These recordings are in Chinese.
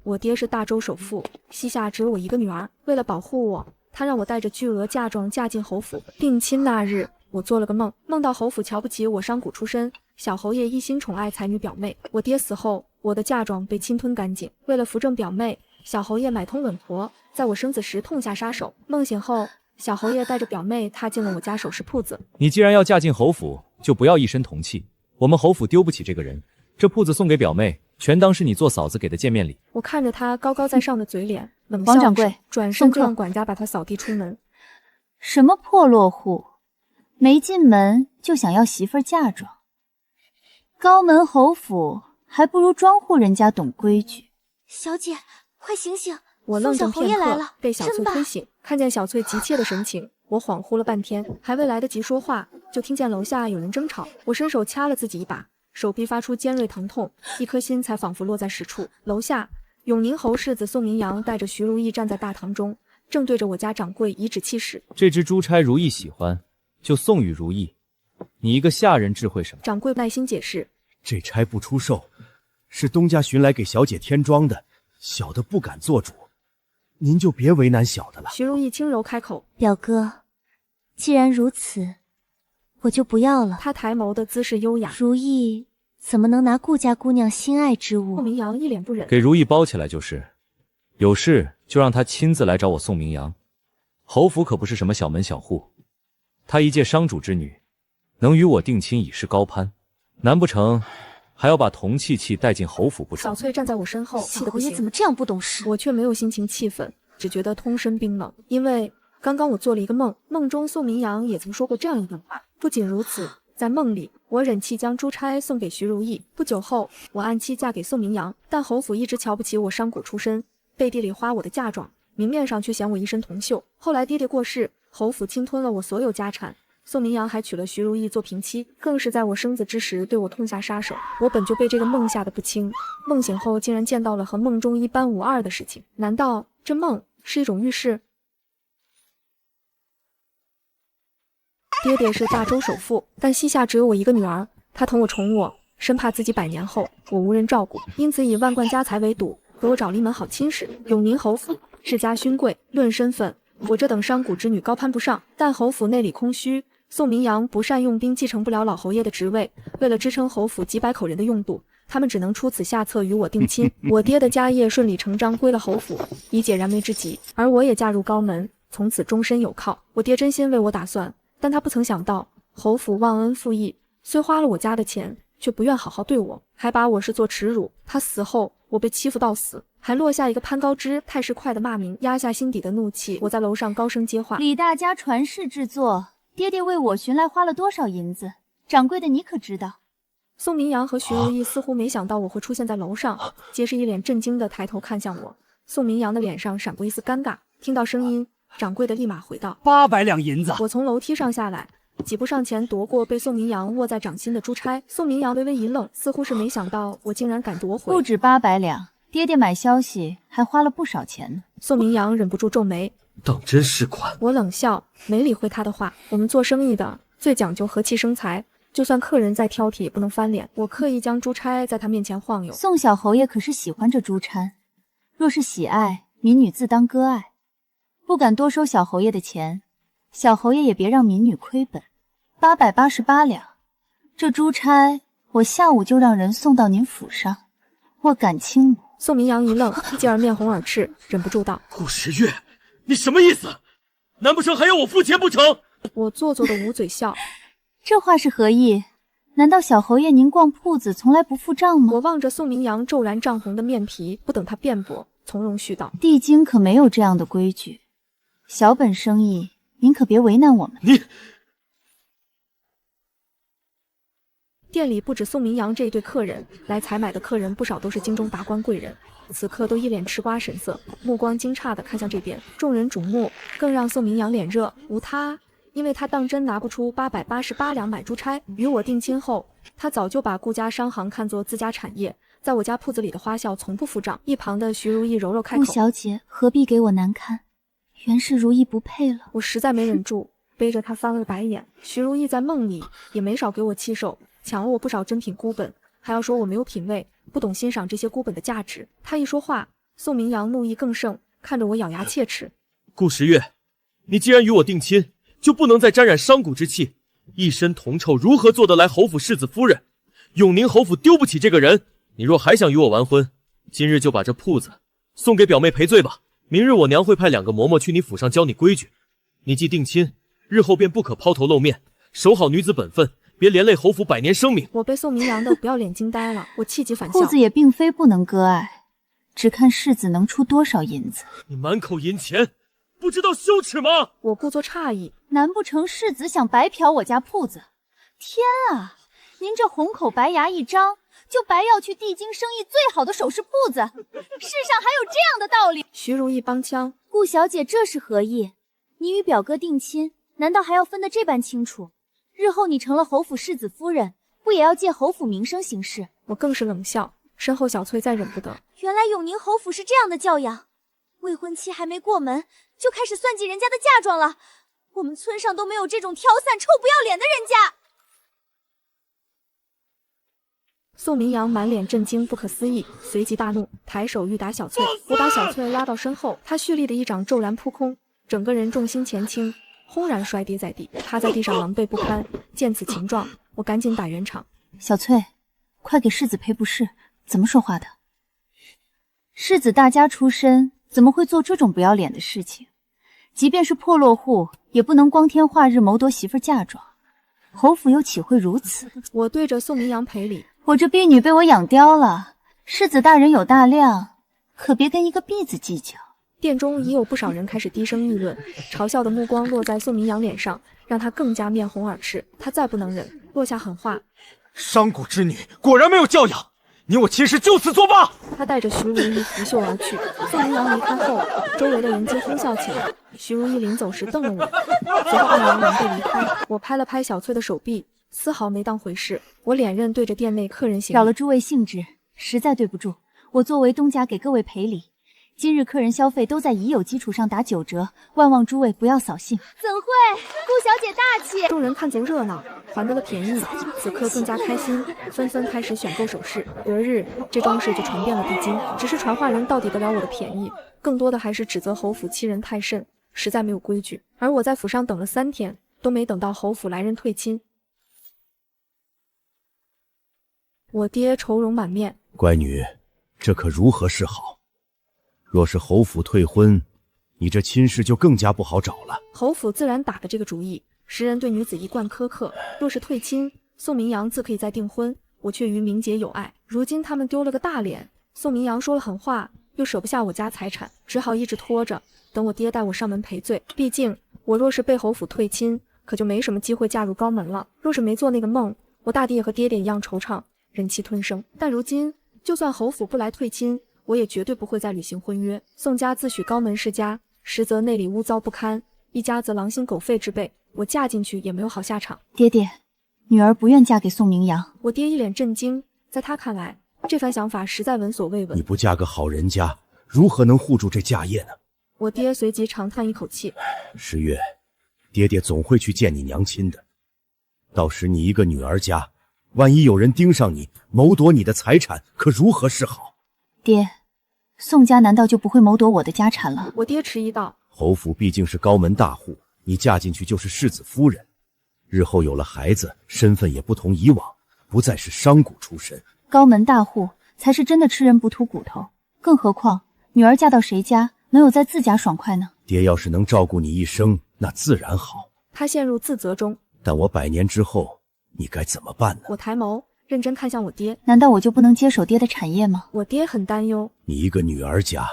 我爹是大周首富，膝下只有我一个女儿。为了保护我，他让我带着巨额嫁妆嫁进侯府。定亲那日，我做了个梦，梦到侯府瞧不起我商贾出身，小侯爷一心宠爱才女表妹。我爹死后，我的嫁妆被侵吞干净。为了扶正表妹，小侯爷买通稳婆，在我生子时痛下杀手。梦醒后，小侯爷带着表妹踏进了我家首饰铺子。你既然要嫁进侯府，就不要一身铜器，我们侯府丢不起这个人。这铺子送给表妹，全当是你做嫂子给的见面礼。我看着他高高在上的嘴脸，冷笑王掌柜，转身就让管家把他扫地出门。什么破落户，没进门就想要媳妇儿嫁妆？高门侯府还不如庄户人家懂规矩。小姐，快醒醒！我愣怔片刻，被小翠真推醒，看见小翠急切的神情，我恍惚了半天，还未来得及说话，就听见楼下有人争吵。我伸手掐了自己一把，手臂发出尖锐疼痛，一颗心才仿佛落在实处。楼下，永宁侯世子宋明阳带着徐如意站在大堂中，正对着我家掌柜颐指气使。这只珠钗如意喜欢，就送与如意。你一个下人智慧什么？掌柜耐心解释，这钗不出售，是东家寻来给小姐添妆的，小的不敢做主，您就别为难小的了。徐如意轻柔开口，表哥，既然如此，我就不要了。她抬眸的姿势优雅。如意怎么能拿顾家姑娘心爱之物？宋明阳一脸不忍，给如意包起来就是，有事就让她亲自来找我宋明阳。侯府可不是什么小门小户，她一介商主之女，能与我定亲已是高攀，难不成还要把铜器带进侯府不成？小翠站在我身后，气得不行。小侯爷怎么这样不懂事？我却没有心情气愤，只觉得通身冰冷，因为刚刚我做了一个梦，梦中宋明阳也曾说过这样一段话。不仅如此，在梦里，我忍气将珠钗送给徐如意。不久后，我按期嫁给宋明阳，但侯府一直瞧不起我商贾出身，背地里花我的嫁妆，明面上却嫌我一身铜锈。后来爹爹过世，侯府侵吞了我所有家产，宋明阳还娶了徐如意做平妻，更是在我生子之时对我痛下杀手。我本就被这个梦吓得不轻，梦醒后竟然见到了和梦中一般无二的事情，难道这梦是一种预示？爹爹是大周首富，但膝下只有我一个女儿，他疼我宠我，生怕自己百年后我无人照顾，因此以万贯家财为赌，给我找了一门好亲事。永宁侯府世家勋贵，论身份，我这等商贾之女高攀不上，但侯府内里空虚，宋明阳不善用兵，继承不了老侯爷的职位，为了支撑侯府几百口人的用度，他们只能出此下策与我定亲。我爹的家业顺理成章归了侯府，以解燃眉之急，而我也嫁入高门，从此终身有靠。我爹真心为我打算，但他不曾想到侯府忘恩负义，虽花了我家的钱，却不愿好好对我，还把我视作耻辱。他死后，我被欺负到死，还落下一个潘高枝太师快的骂名，压下心底的怒气。我在楼上高声接话：李大家传世制作，爹爹为我寻来花了多少银子？掌柜的你可知道？宋明阳和徐如意似乎没想到我会出现在楼上，皆是一脸震惊的抬头看向我。宋明阳的脸上闪过一丝尴尬，听到声音，掌柜的立马回道：800两银子。我从楼梯上下来，几步上前夺过被宋明阳握在掌心的珠钗。宋明阳微微一愣，似乎是没想到我竟然敢夺回。不止800两，爹爹买消息还花了不少钱呢。宋明阳忍不住皱眉，当真是款。我冷笑，没理会他的话。我们做生意的最讲究和气生财，就算客人再挑剔也不能翻脸。我刻意将珠钗在他面前晃悠。宋小侯爷可是喜欢这珠钗，若是喜爱，民女自当割爱，不敢多收小侯爷的钱，小侯爷也别让民女亏本。888两，这珠钗我下午就让人送到您府上，我敢轻母。宋明阳一愣，继而面红耳赤，忍不住道：顾时月，你什么意思？难不成还要我付钱不成？我做作的捂嘴笑，这话是何意？难道小侯爷您逛铺子从来不付账吗？我望着宋明阳骤然涨红的面皮，不等他辩驳，从容絮道：帝京可没有这样的规矩，小本生意您可别为难我们。你店里不止宋明阳这一对客人，来采买的客人不少都是京中达官贵人，此刻都一脸吃瓜神色，目光惊诧地看向这边。众人瞩目，更让宋明阳脸热。无他，因为他当真拿不出888两买珠钗。与我定亲后，他早就把顾家商行看作自家产业，在我家铺子里的花销从不付账。一旁的徐如意柔柔开口：顾小姐何必给我难堪？原是如意不配了。我实在没忍住，背着他翻了白眼。徐如意在梦里也没少给我气受，抢了我不少珍品孤本，还要说我没有品味，不懂欣赏这些孤本的价值。他一说话，宋明阳怒意更盛，看着我咬牙切齿。顾时月，你既然与我定亲，就不能再沾染商贾之气，一身铜臭如何做得来侯府世子夫人？永宁侯府丢不起这个人。你若还想与我完婚，今日就把这铺子送给表妹赔罪吧。明日我娘会派2个嬷嬷去你府上教你规矩。你既定亲，日后便不可抛头露面，守好女子本分，别连累侯府100年声名。我被宋明阳的不要脸惊呆了，我气急反笑。铺子也并非不能割爱，只看世子能出多少银子。你满口银钱，不知道羞耻吗？我故作诧异，难不成世子想白嫖我家铺子？天啊，您这红口白牙一张，就白要去帝京生意最好的首饰铺子，世上还有这样的道理？徐如意帮腔，顾小姐这是何意？你与表哥定亲，难道还要分得这般清楚？日后你成了侯府世子夫人，不也要借侯府名声行事？我更是冷笑，身后小翠再忍不得。原来永宁侯府是这样的教养，未婚妻还没过门，就开始算计人家的嫁妆了。我们村上都没有这种挑散、臭不要脸的人家。宋明阳满脸震惊，不可思议，随即大怒，抬手欲打小翠。我把小翠拉到身后，他蓄力的一掌骤然扑空，整个人重心前倾，轰然摔跌在地，趴在地上狼狈不堪。见此情状，我赶紧打圆场。小翠，快给世子赔不是，怎么说话的？世子大家出身，怎么会做这种不要脸的事情？即便是破落户，也不能光天化日谋夺媳妇嫁妆。侯府又岂会如此？我对着宋明阳赔礼。我这婢女被我养刁了，世子大人有大量，可别跟一个婢子计较。殿中已有不少人开始低声议论，嘲笑的目光落在宋明阳脸上，让他更加面红耳赤。他再不能忍，落下狠话：商贾之女果然没有教养，你我亲事就此作罢。他带着徐如意拂袖而去。宋明阳离开后，周围的人皆哄笑起来。徐如意临走时瞪了我，随后2人狼狈离开。我拍了拍小翠的手臂，丝毫没当回事。我脸刃对着店内客人行礼：扰了诸位兴致，实在对不住。我作为东家给各位赔礼，今日客人消费都在已有基础上打9折，万望诸位不要扫兴。怎会？顾小姐大气。众人看足热闹，还得了便宜，此刻更加开心，纷纷开始选购首饰。隔日，这桩事就传遍了帝京。只是传话人到底得了我的便宜，更多的还是指责侯府欺人太甚，实在没有规矩。而我在府上等了3天，都没等到侯府来人退亲。我爹愁容满面，乖女，这可如何是好？若是侯府退婚，你这亲事就更加不好找了。侯府自然打的这个主意，时人对女子一贯苛刻，若是退亲，宋明阳自可以再订婚，我却与明姐有爱。如今他们丢了个大脸，宋明阳说了狠话，又舍不下我家财产，只好一直拖着，等我爹带我上门赔罪。毕竟我若是被侯府退亲，可就没什么机会嫁入高门了。若是没做那个梦，我大抵也和爹爹一样惆怅，忍气吞声。但如今，就算侯府不来退亲，我也绝对不会再履行婚约。宋家自诩高门世家，实则内里污糟不堪，一家子狼心狗肺之辈，我嫁进去也没有好下场。爹爹，女儿不愿嫁给宋明阳。我爹一脸震惊，在他看来，这番想法实在闻所未闻。你不嫁个好人家，如何能护住这家业呢？我爹随即长叹一口气：十月，爹爹总会去见你娘亲的，到时你一个女儿家，万一有人盯上你，谋夺你的财产，可如何是好？爹，宋家难道就不会谋夺我的家产了？我爹迟疑道：侯府毕竟是高门大户，你嫁进去就是世子夫人，日后有了孩子，身份也不同以往，不再是商贾出身。高门大户才是真的吃人不吐骨头，更何况女儿嫁到谁家，能有在自家爽快呢？爹要是能照顾你一生，那自然好。他陷入自责中。但我100年之后，你该怎么办呢？我抬眸，认真看向我爹。难道我就不能接手爹的产业吗？我爹很担忧。你一个女儿家，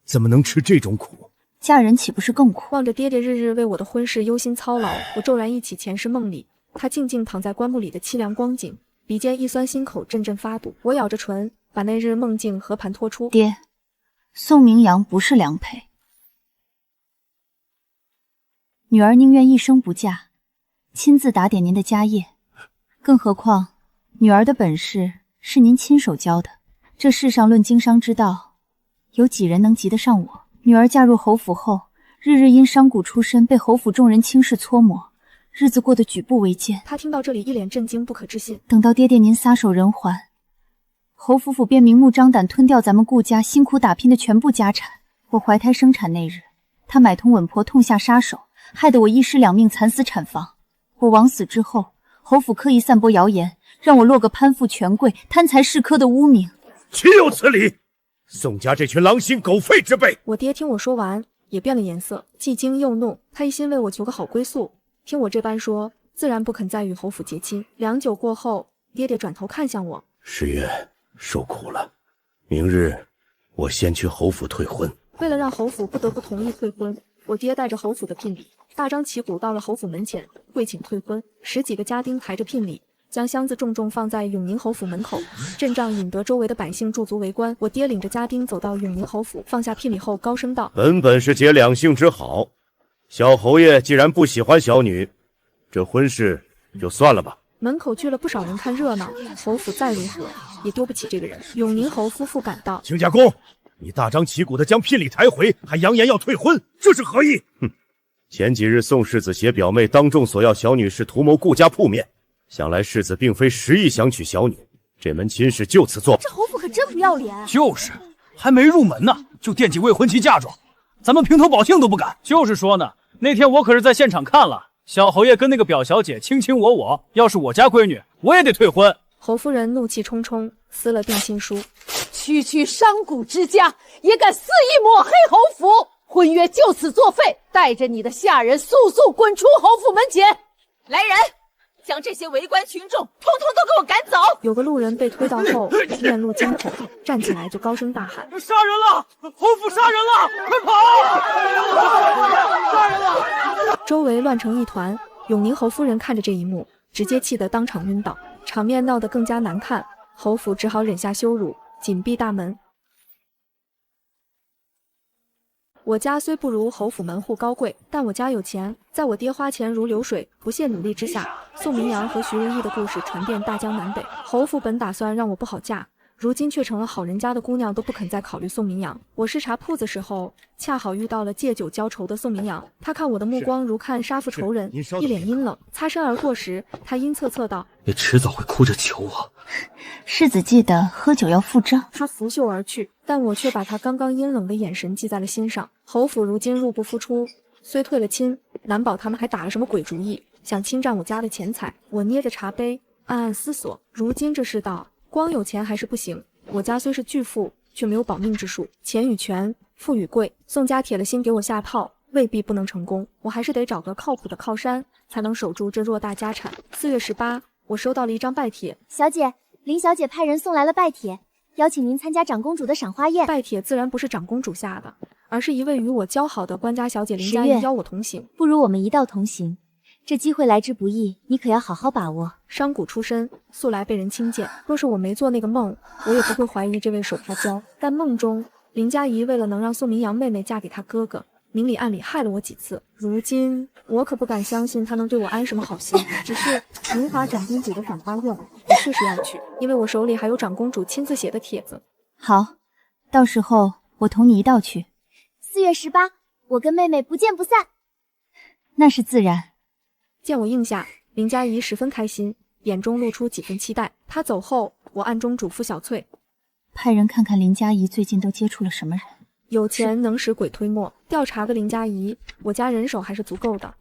怎么能吃这种苦？嫁人岂不是更苦？望着爹爹日日为我的婚事忧心操劳，我骤然忆起前世梦里他静静躺在棺木里的凄凉光景，鼻尖一酸，心口阵阵发堵。我咬着唇，把那日梦境和盘托出。爹，宋明阳不是良配，女儿宁愿一生不嫁，亲自打点您的家业。更何况女儿的本事是您亲手教的，这世上论经商之道，有几人能及得上我？女儿嫁入侯府后，日日因商贾出身被侯府众人轻视搓磨，日子过得举步维艰。他听到这里一脸震惊，不可置信。等到爹爹您撒手人寰，侯夫妇便明目张胆吞掉咱们顾家辛苦打拼的全部家产。我怀胎生产那日，他买通稳婆痛下杀手，害得我一尸两命，惨死产房。我枉死之后，侯府刻意散播谣言，让我落个攀附权贵、贪财嗜科的污名。岂有此理！宋家这群狼心狗肺之辈！我爹听我说完，也变了颜色，既惊又怒。他一心为我求个好归宿，听我这般说，自然不肯再与侯府结亲。良久过后，爹爹转头看向我：诗月，受苦了。明日我先去侯府退婚。为了让侯府不得不同意退婚，我爹带着侯府的聘礼，大张旗鼓到了侯府门前，跪请退婚。10几个家丁抬着聘礼，将箱子重重放在永宁侯府门口，阵仗引得周围的百姓驻足围观。我爹领着家丁走到永宁侯府，放下聘礼后高声道：本是结两性之好，小侯爷既然不喜欢小女，这婚事就算了吧。门口聚了不少人看热闹，侯府再如何也丢不起这个人。永宁侯夫妇赶到，亲家公，你大张旗鼓的将聘礼抬回，还扬言要退婚，这是何意？哼！前几日宋世子携表妹当众索要小女是图谋顾家铺面，想来世子并非实意想娶小女，这门亲事就此作罢。这侯府可真不要脸！就是，还没入门呢，就惦记未婚妻嫁妆，咱们平头保姓都不敢。就是说呢，那天我可是在现场看了，小侯爷跟那个表小姐卿卿我我，要是我家闺女，我也得退婚。侯夫人怒气冲冲，撕了定亲书。区商贾之家，也敢肆意抹黑侯府，婚约就此作废，带着你的下人速速滚出侯府门前！来人，将这些围观群众统统都给我赶走！有个路人被推到后，面露惊恐，站起来就高声大喊：杀人了！侯府杀人了！快跑！杀人了！周围乱成一团。永宁侯夫人看着这一幕，直接气得当场晕倒，场面闹得更加难看。侯府只好忍下羞辱，紧闭大门。我家虽不如侯府门户高贵，但我家有钱。在我爹花钱如流水、不懈努力之下，宋明阳和徐如意的故事传遍大江南北。侯府本打算让我不好嫁，如今却成了好人家的姑娘都不肯再考虑宋明阳。我视察铺子时候，恰好遇到了借酒浇愁的宋明阳，他看我的目光如看杀父仇人，一脸阴冷。擦身而过时，他阴恻恻道：你迟早会哭着求我。世子记得喝酒要付账。他拂袖而去，但我却把他刚刚阴冷的眼神记在了心上。侯府如今入不敷出，虽退了亲，难保他们还打了什么鬼主意，想侵占我家的钱财。我捏着茶杯，暗暗思索，如今这世道，光有钱还是不行。我家虽是巨富，却没有保命之术，钱与权，富与贵。宋家铁了心给我下套，未必不能成功。我还是得找个靠谱的靠山，才能守住这偌大家产。4月18，我收到了一张拜帖。小姐，林小姐派人送来了拜帖，邀请您参加长公主的赏花宴。拜帖自然不是长公主下的，而是一位与我交好的官家小姐林佳怡邀我同行。不如我们一道同行，这机会来之不易，你可要好好把握。商贾出身，素来被人轻贱。若是我没做那个梦，我也不会怀疑这位手帕娇。但梦中，林佳怡为了能让宋明阳妹妹嫁给他哥哥，明里暗里害了我几次。如今我可不敢相信他能对我安什么好心。只是明华长公主的赏花宴，我确实要去，因为我手里还有长公主亲自写的帖子。好，到时候我同你一道去。4月18，我跟妹妹不见不散。那是自然。见我应下，林佳怡十分开心，眼中露出几分期待。她走后，我暗中嘱咐小翠，派人看看林佳怡最近都接触了什么人。有钱能使鬼推磨，调查个林佳怡，我家人手还是足够的。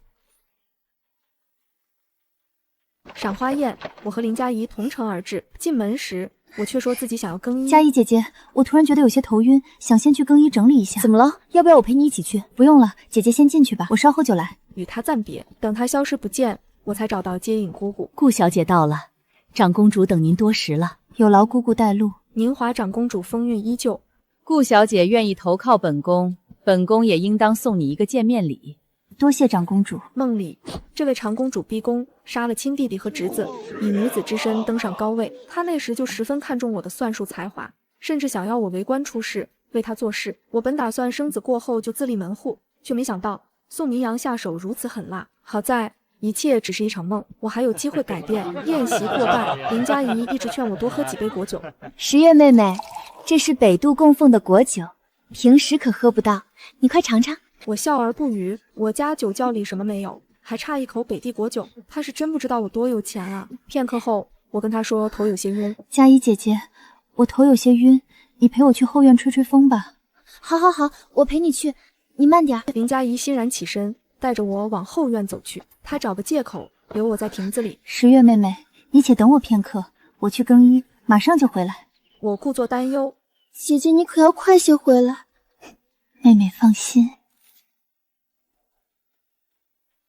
赏花宴，我和林佳怡同乘而至。进门时，我却说自己想要更衣。佳怡姐姐，我突然觉得有些头晕，想先去更衣整理一下。怎么了？要不要我陪你一起去？不用了，姐姐先进去吧，我稍后就来。与她暂别，等她消失不见，我才找到接引姑姑。顾小姐到了，长公主等您多时了，有劳姑姑带路。宁华长公主风韵依旧。顾小姐愿意投靠本宫，本宫也应当送你一个见面礼。多谢长公主。梦里，这位长公主逼宫，杀了亲弟弟和侄子，以女子之身登上高位。她那时就十分看重我的算术才华，甚至想要我为官出仕，为她做事。我本打算生子过后就自立门户，却没想到宋明阳下手如此狠辣。好在一切只是一场梦，我还有机会改变。宴席过半，林佳怡一直劝我多喝几杯果酒。10月妹妹，这是北渡供奉的果酒，平时可喝不到，你快尝尝。我笑而不语，我家酒窖里什么没有，还差一口北地果酒。他是真不知道我多有钱啊。片刻后，我跟他说头有些晕。佳怡姐姐，我头有些晕，你陪我去后院吹吹风吧。好，我陪你去，你慢点。林佳怡欣然起身，带着我往后院走去。她找个借口留我在亭子里。十月妹妹，你且等我片刻，我去更衣，马上就回来。我故作担忧，姐姐你可要快些回来。妹妹放心。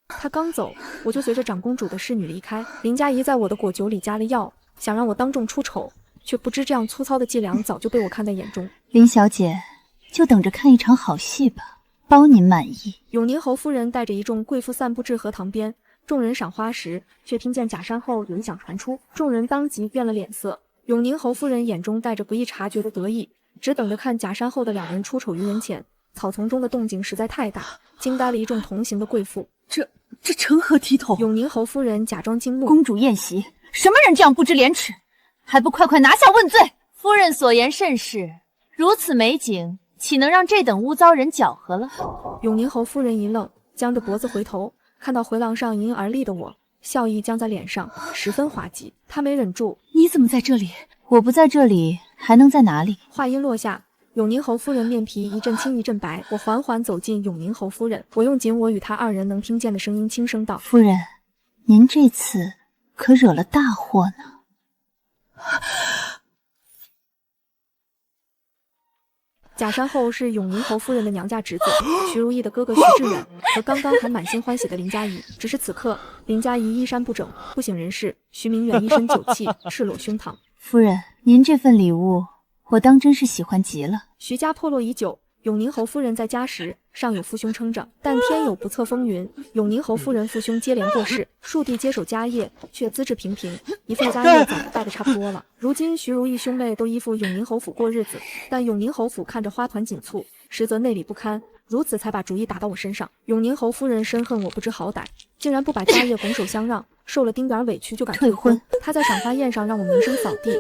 她刚走，我就随着长公主的侍女离开。林佳怡在我的果酒里加了药，想让我当众出丑，却不知这样粗糙的伎俩早就被我看在眼中。林小姐，就等着看一场好戏吧，包您满意。永宁侯夫人带着一众贵妇散步至荷塘边，众人赏花时，却听见假山后有一响传出，众人当即变了脸色。永宁侯夫人眼中带着不易察觉的得意，只等着看假山后的两人出丑于人前。草丛中的动静实在太大，惊呆了一众同行的贵妇。这成何体统？永宁侯夫人假装惊怒，公主宴席，什么人这样不知廉耻？还不快快拿下问罪！夫人所言甚是，如此美景，岂能让这等污糟人搅和了？永宁侯夫人一愣，僵着脖子回头，看到回廊上隐隐而立的我，笑意僵在脸上，十分滑稽。她没忍住，你怎么在这里？我不在这里，还能在哪里？话音落下，永宁侯夫人面皮一阵青一阵白。我缓缓走进永宁侯夫人，我用仅我与她二人能听见的声音轻声道：“夫人，您这次可惹了大祸呢。”假山后是永宁侯夫人的娘家侄子徐如意的哥哥徐志远和刚刚还满心欢喜的林佳怡。只是此刻林佳怡衣衫不整，不省人事，徐明远一身酒气，赤裸胸膛。夫人，您这份礼物我当真是喜欢极了。徐家破落已久，永宁侯夫人在家时尚有父兄撑着，但天有不测风云，永宁侯夫人父兄接连过世，庶弟接手家业却资质平平，一份家业早就败得差不多了。如今徐如意兄妹都依附永宁侯府过日子，但永宁侯府看着花团锦簇，实则内里不堪，如此才把主意打到我身上。永宁侯夫人深恨我不知好歹，竟然不把家业拱手相让，受了丁点委屈就敢退婚。她在赏花宴上让我名声扫地，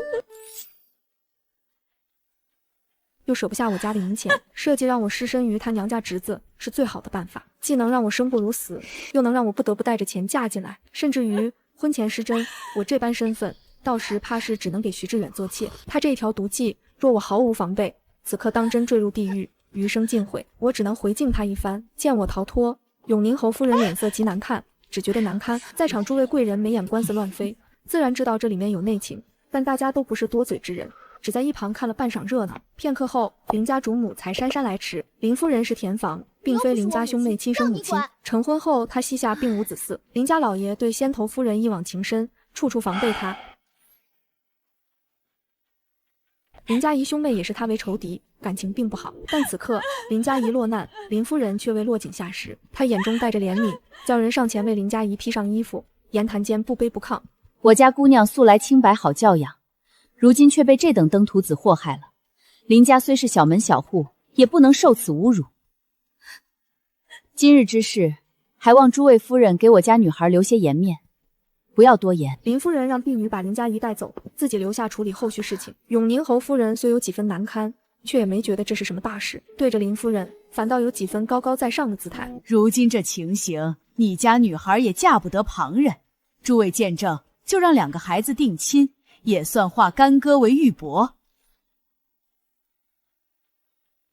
又舍不下我家的银钱，设计让我失身于他娘家侄子是最好的办法，既能让我生不如死，又能让我不得不带着钱嫁进来，甚至于婚前失贞。我这般身份，到时怕是只能给徐志远做妾。他这一条毒计，若我毫无防备，此刻当真坠入地狱，余生尽毁。我只能回敬他一番。见我逃脱，永宁侯夫人脸色极难看，只觉得难堪。在场诸位贵人眉眼官司乱飞，自然知道这里面有内情，但大家都不是多嘴之人，只在一旁看了半晌热闹。片刻后，林家主母才姗姗来迟。林夫人是田房，并非林家兄妹亲生母亲。成婚后，她膝下并无子嗣。林家老爷对先头夫人一往情深，处处防备她。林佳怡兄妹也视她为仇敌，感情并不好。但此刻林佳怡落难，林夫人却为落井下石。她眼中带着怜悯，叫人上前为林佳怡披上衣服，言谈间不卑不亢。我家姑娘素来清白好教养，如今却被这等登徒子祸害了。林家虽是小门小户，也不能受此侮辱。今日之事，还望诸位夫人给我家女孩留些颜面，不要多言。林夫人让婢女把林佳怡带走，自己留下处理后续事情。永宁侯夫人虽有几分难堪，却也没觉得这是什么大事，对着林夫人反倒有几分高高在上的姿态。如今这情形，你家女孩也嫁不得旁人，诸位见证，就让两个孩子定亲，也算化干戈为玉帛。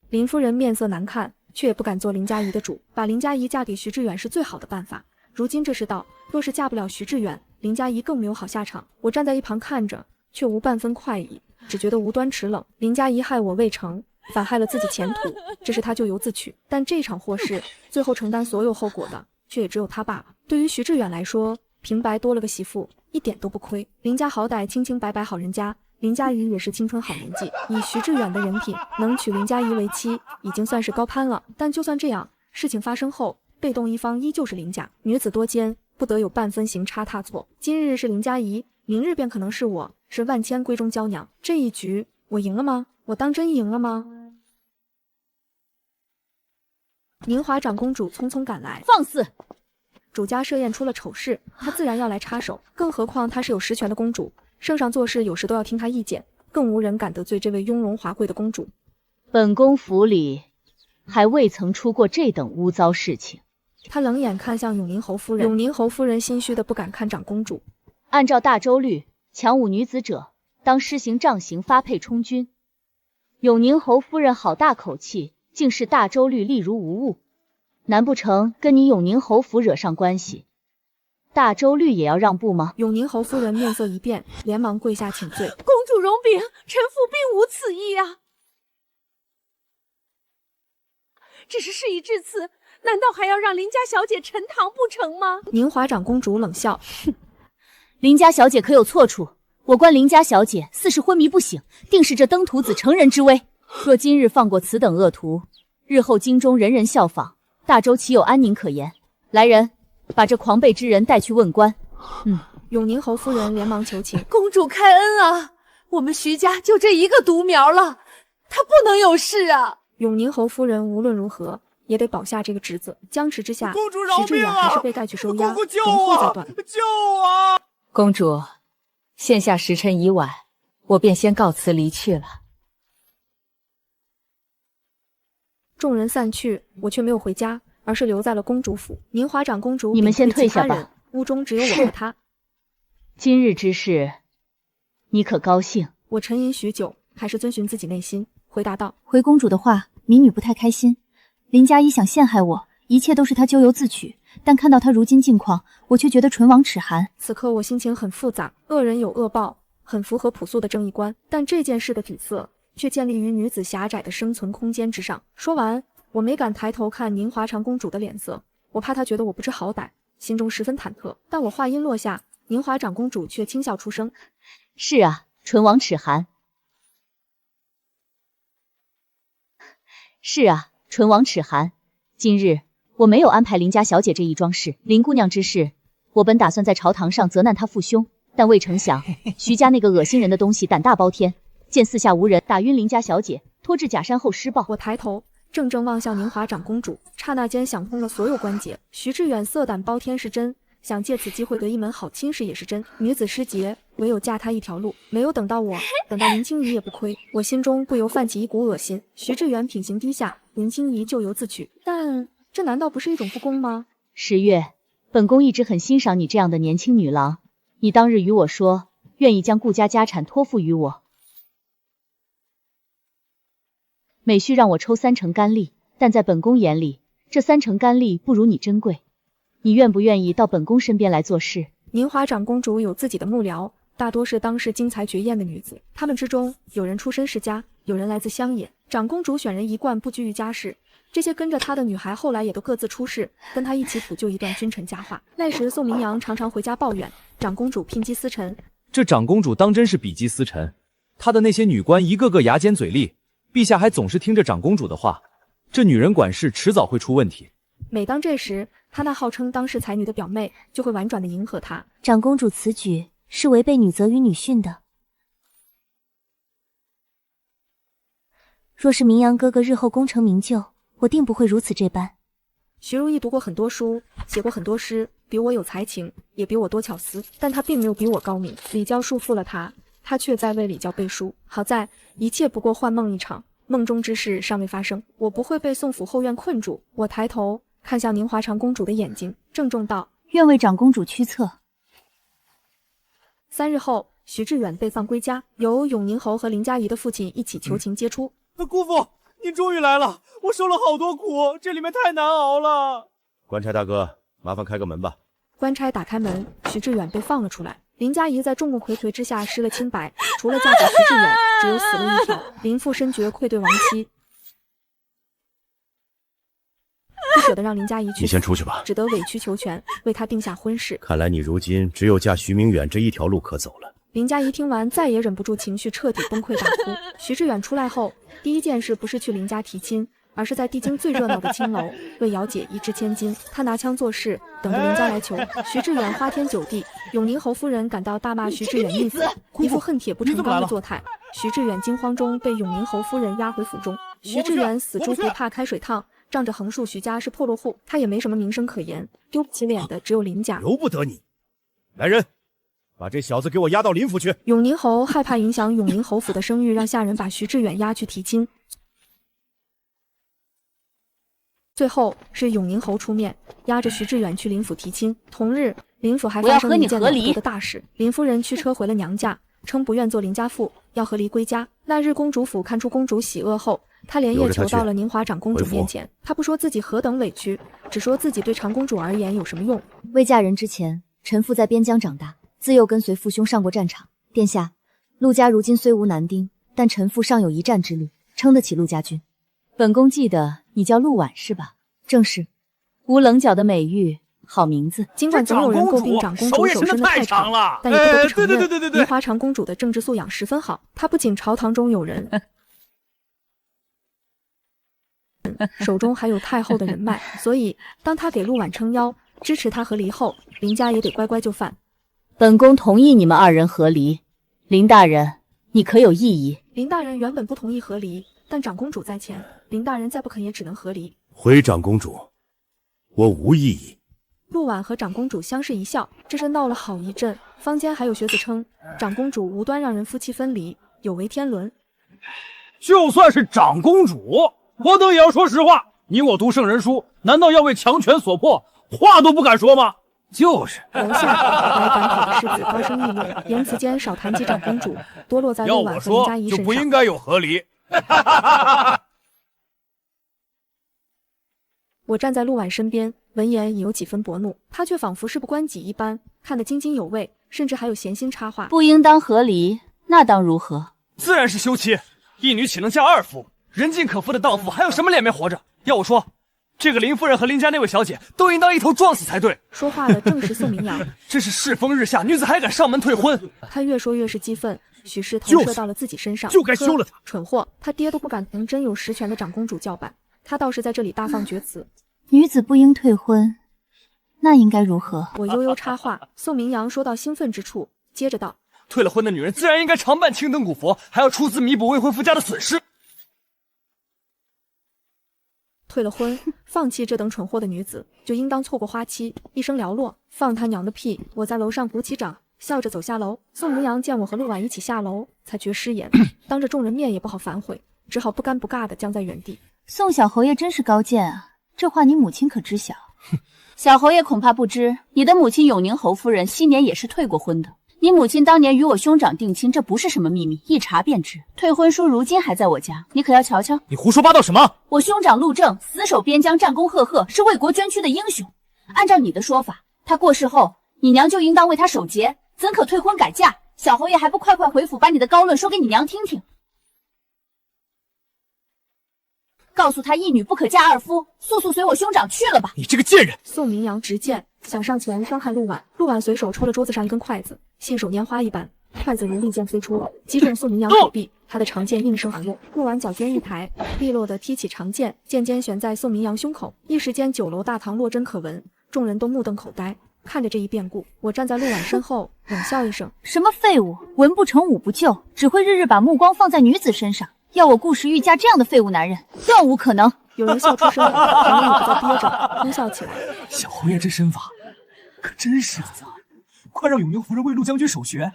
林夫人面色难看，却也不敢做林佳怡的主，把林佳怡嫁给徐志远是最好的办法。如今这世道，若是嫁不了徐志远，林佳怡更没有好下场。我站在一旁看着，却无半分快意，只觉得无端齿冷。林佳怡害我未成，反害了自己前途，这是他咎由自取。但这场祸事，最后承担所有后果的，却也只有他罢了。对于徐志远来说，平白多了个媳妇，一点都不亏。林家好歹清清白白好人家，林佳怡也是青春好年纪，以徐志远的人品，能娶林佳怡为妻，已经算是高攀了。但就算这样，事情发生后，被动一方依旧是林家。女子多奸，不得有半分行差踏错。今日是林佳怡，明日便可能是我，是万千闺中娇娘。这一局，我赢了吗？我当真赢了吗？宁华长公主匆匆赶来，放肆！主家设宴出了丑事，她自然要来插手，更何况她是有实权的公主，圣上做事有时都要听她意见，更无人敢得罪这位雍容华贵的公主。本宫府里还未曾出过这等污糟事情。她冷眼看向永宁侯夫人，永宁侯夫人心虚的不敢看长公主。按照大周律，强侮女子者，当施行杖刑发配充军。永宁侯夫人好大口气，竟视大周律例如无物。难不成跟你永宁侯府惹上关系？大周律也要让步吗？永宁侯夫人面色一变，连忙跪下请罪。公主容禀，臣妇并无此意啊。只是事已至此，难道还要让林家小姐沉塘不成吗？宁华长公主冷笑，哼，林家小姐可有错处？我观林家小姐似是昏迷不醒，定是这登徒子乘人之危。若今日放过此等恶徒，日后京中人人效仿，大周岂有安宁可言？来人，把这狂悖之人带去问官。永宁侯夫人连忙求情：公主开恩啊！我们徐家就这一个独苗了，她不能有事啊！永宁侯夫人无论如何也得保下这个侄子。僵持之下，公主饶徐志远命啊！还是被带去收押，公主救容后再我！断。救我！公主，现下时辰已晚，我便先告辞离去了。众人散去，我却没有回家，而是留在了公主府。宁华长公主，你们先退下吧，屋中只有我和她。今日之事，你可高兴？我沉吟许久，还是遵循自己内心，回答道：回公主的话，民女不太开心。林佳怡想陷害我，一切都是她咎由自取。但看到她如今境况，我却觉得唇亡齿寒。此刻我心情很复杂，恶人有恶报，很符合朴素的正义观，但这件事的底色却建立于女子狭窄的生存空间之上。说完，我没敢抬头看宁华长公主的脸色，我怕她觉得我不知好歹，心中十分忐忑。但我话音落下，宁华长公主却轻笑出声：是啊，唇亡齿寒。是啊，唇亡齿寒。今日我没有安排林家小姐这一桩事，林姑娘之事，我本打算在朝堂上责难她父兄，但未成想徐家那个恶心人的东西胆大包天，见四下无人，打晕林家小姐，拖至假山后施暴。我抬头怔怔望向宁华长公主，刹那间想通了所有关节。徐志远色胆包天是真，想借此机会得一门好亲事也是真。女子失节，唯有嫁他一条路。没有等到我，等到林清怡也不亏。我心中不由泛起一股恶心。徐志远品行低下，林清怡咎由自取，但这难道不是一种不公吗？十月，本宫一直很欣赏你这样的年轻女郎。你当日与我说，愿意将顾家家产托付于我，每需让我抽3成干利，但在本宫眼里，这3成干利不如你珍贵。你愿不愿意到本宫身边来做事？宁华长公主有自己的幕僚，大多是当世惊才绝艳的女子，她们之中有人出身世家，有人来自乡野。长公主选人一贯不拘于家世，这些跟着她的女孩后来也都各自出世，跟她一起谱就一段君臣佳话。那时宋明阳常常回家抱怨长公主牝鸡司晨，这长公主当真是比鸡司晨，她的那些女官一个个牙尖嘴利，陛下还总是听着长公主的话，这女人管事迟早会出问题。每当这时，她那号称当世才女的表妹就会婉转地迎合她。长公主此举是违背女责与女训的。若是明阳哥哥日后功成名就，我定不会如此这般。徐如意读过很多书，写过很多诗，比我有才情，也比我多巧思，但她并没有比我高明。礼教束缚了她，她却在为礼教背书。好在一切不过幻梦一场，梦中之事尚未发生，我不会被宋府后院困住。我抬头看向宁华长公主的眼睛，郑重道：愿为长公主驱策。3日后，徐志远被放归家，由永宁侯和林佳怡的父亲一起求情接出。姑父，您终于来了，我受了好多苦，这里面太难熬了。官差大哥，麻烦开个门吧。官差打开门，徐志远被放了出来。林佳怡在众目睽睽之下失了清白，除了嫁给徐志远，只有死路一条。林父深觉愧对亡妻，不舍得让林佳怡去，你先出去吧，只得委曲求全，为她定下婚事。看来你如今只有嫁徐明远这一条路可走了。林佳怡听完，再也忍不住情绪，彻底崩溃大哭。徐志远出来后，第一件事不是去林家提亲，而是在帝京最热闹的青楼为姚姐一掷千金。他拿枪做事，等着林家来求。徐志远花天酒地，永宁侯夫人赶到大骂徐志远逆子，一副恨铁不成钢的作态。徐志远惊慌中被永宁侯夫人押回府中。徐志远死猪不怕开水烫，仗着横竖徐家是破落户，他也没什么名声可言，丢不起脸的只有林家。由不得你，来人，把这小子给我押到林府去。永宁侯害怕影响永宁侯府的声誉，让下人把徐志远押去提亲。最后是永宁侯出面，押着徐志远去林府提亲。同日，林府还发生了一件恼怒的大事，林夫人驱车回了娘家，称不愿做林家妇，要和离归家。那日公主府看出公主喜恶后，她连夜求到了宁华长公主面前。她不说自己何等委屈，只说自己对长公主而言有什么用。未嫁人之前，臣妇在边疆长大，自幼跟随父兄上过战场。殿下，陆家如今虽无男丁，但臣妇尚有一战之力，撑得起陆家军。本宫记得你叫陆婉是吧？正是，无棱角的美誉。好名字。尽管总有人诟病长公主手伸得太长了，但也不得不承认，宁华长公主的政治素养十分好。她不仅朝堂中有人，手中还有太后的人脉，所以当她给陆婉撑腰，支持她和离后，林家也得乖乖就范。本宫同意你们二人和离。林大人，你可有异议？林大人原本不同意和离，但长公主在前，林大人再不肯也只能和离。回长公主，我无异议。陆婉和长公主相视一笑，这是闹了好一阵。坊间还有学子称，长公主无端让人夫妻分离，有违天伦。就算是长公主，我等也要说实话。你我读圣人书，难道要为强权所迫，话都不敢说吗？就是。楼下来赶跑的世子高声议论，言辞间少谈及长公主，多落在陆婉和林佳怡身上。就不应该有和离。我站在陆婉身边，闻言也有几分薄怒，他却仿佛事不关己一般，看得津津有味，甚至还有闲心插话。不应当和离，那当如何？自然是休妻，一女岂能嫁二夫？人尽可夫的荡妇还有什么脸面活着？要我说，这个林夫人和林家那位小姐都应当一头撞死才对。说话的正是宋明阳。真是世风日下，女子还敢上门退婚？他越说越是激愤，许是投射到了自己身上，就该休了他。蠢货，他爹都不敢同真有实权的长公主叫板。他倒是在这里大放厥词，女子不应退婚，那应该如何？我悠悠插话。宋明阳说到兴奋之处，接着道：退了婚的女人自然应该常伴青灯古佛，还要出资弥补未婚夫家的损失。退了婚，放弃这等蠢货的女子，就应当错过花期，一生寥落。放他娘的屁！我在楼上鼓起掌，笑着走下楼。宋明阳见我和陆婉一起下楼，才觉失言，当着众人面也不好反悔，只好不尴不尬地僵在原地。宋小侯爷真是高见啊，这话你母亲可知晓？小侯爷恐怕不知，你的母亲永宁侯夫人昔年也是退过婚的。你母亲当年与我兄长定亲，这不是什么秘密，一查便知。退婚书如今还在我家，你可要瞧瞧。你胡说八道什么？我兄长陆正死守边疆，战功赫赫，是为国捐躯的英雄。按照你的说法，他过世后，你娘就应当为他守节，怎可退婚改嫁？小侯爷还不快快回府，把你的高论说给你娘听听。告诉他一女不可嫁二夫，速速随我兄长去了吧！你这个贱人！宋明阳执剑想上前伤害陆婉，陆婉随手抽了桌子上一根筷子，信手拈花一般，筷子如利剑飞出，击中宋明阳手臂，他的长剑应声而落。陆婉脚尖一抬，利落地踢起长剑，剑尖悬在宋明阳胸口，一时间酒楼大堂落针可闻，众人都目瞪口呆，看着这一变故。我站在陆婉身后，冷笑一声：什么废物，文不成武不就，只会日日把目光放在女子身上。要我顾时玉嫁这样的废物男人，断无可能。有人笑出声来，旁边有个在憋着，哄笑起来。小侯爷这身法可真是的，快让永宁夫人为陆将军守学。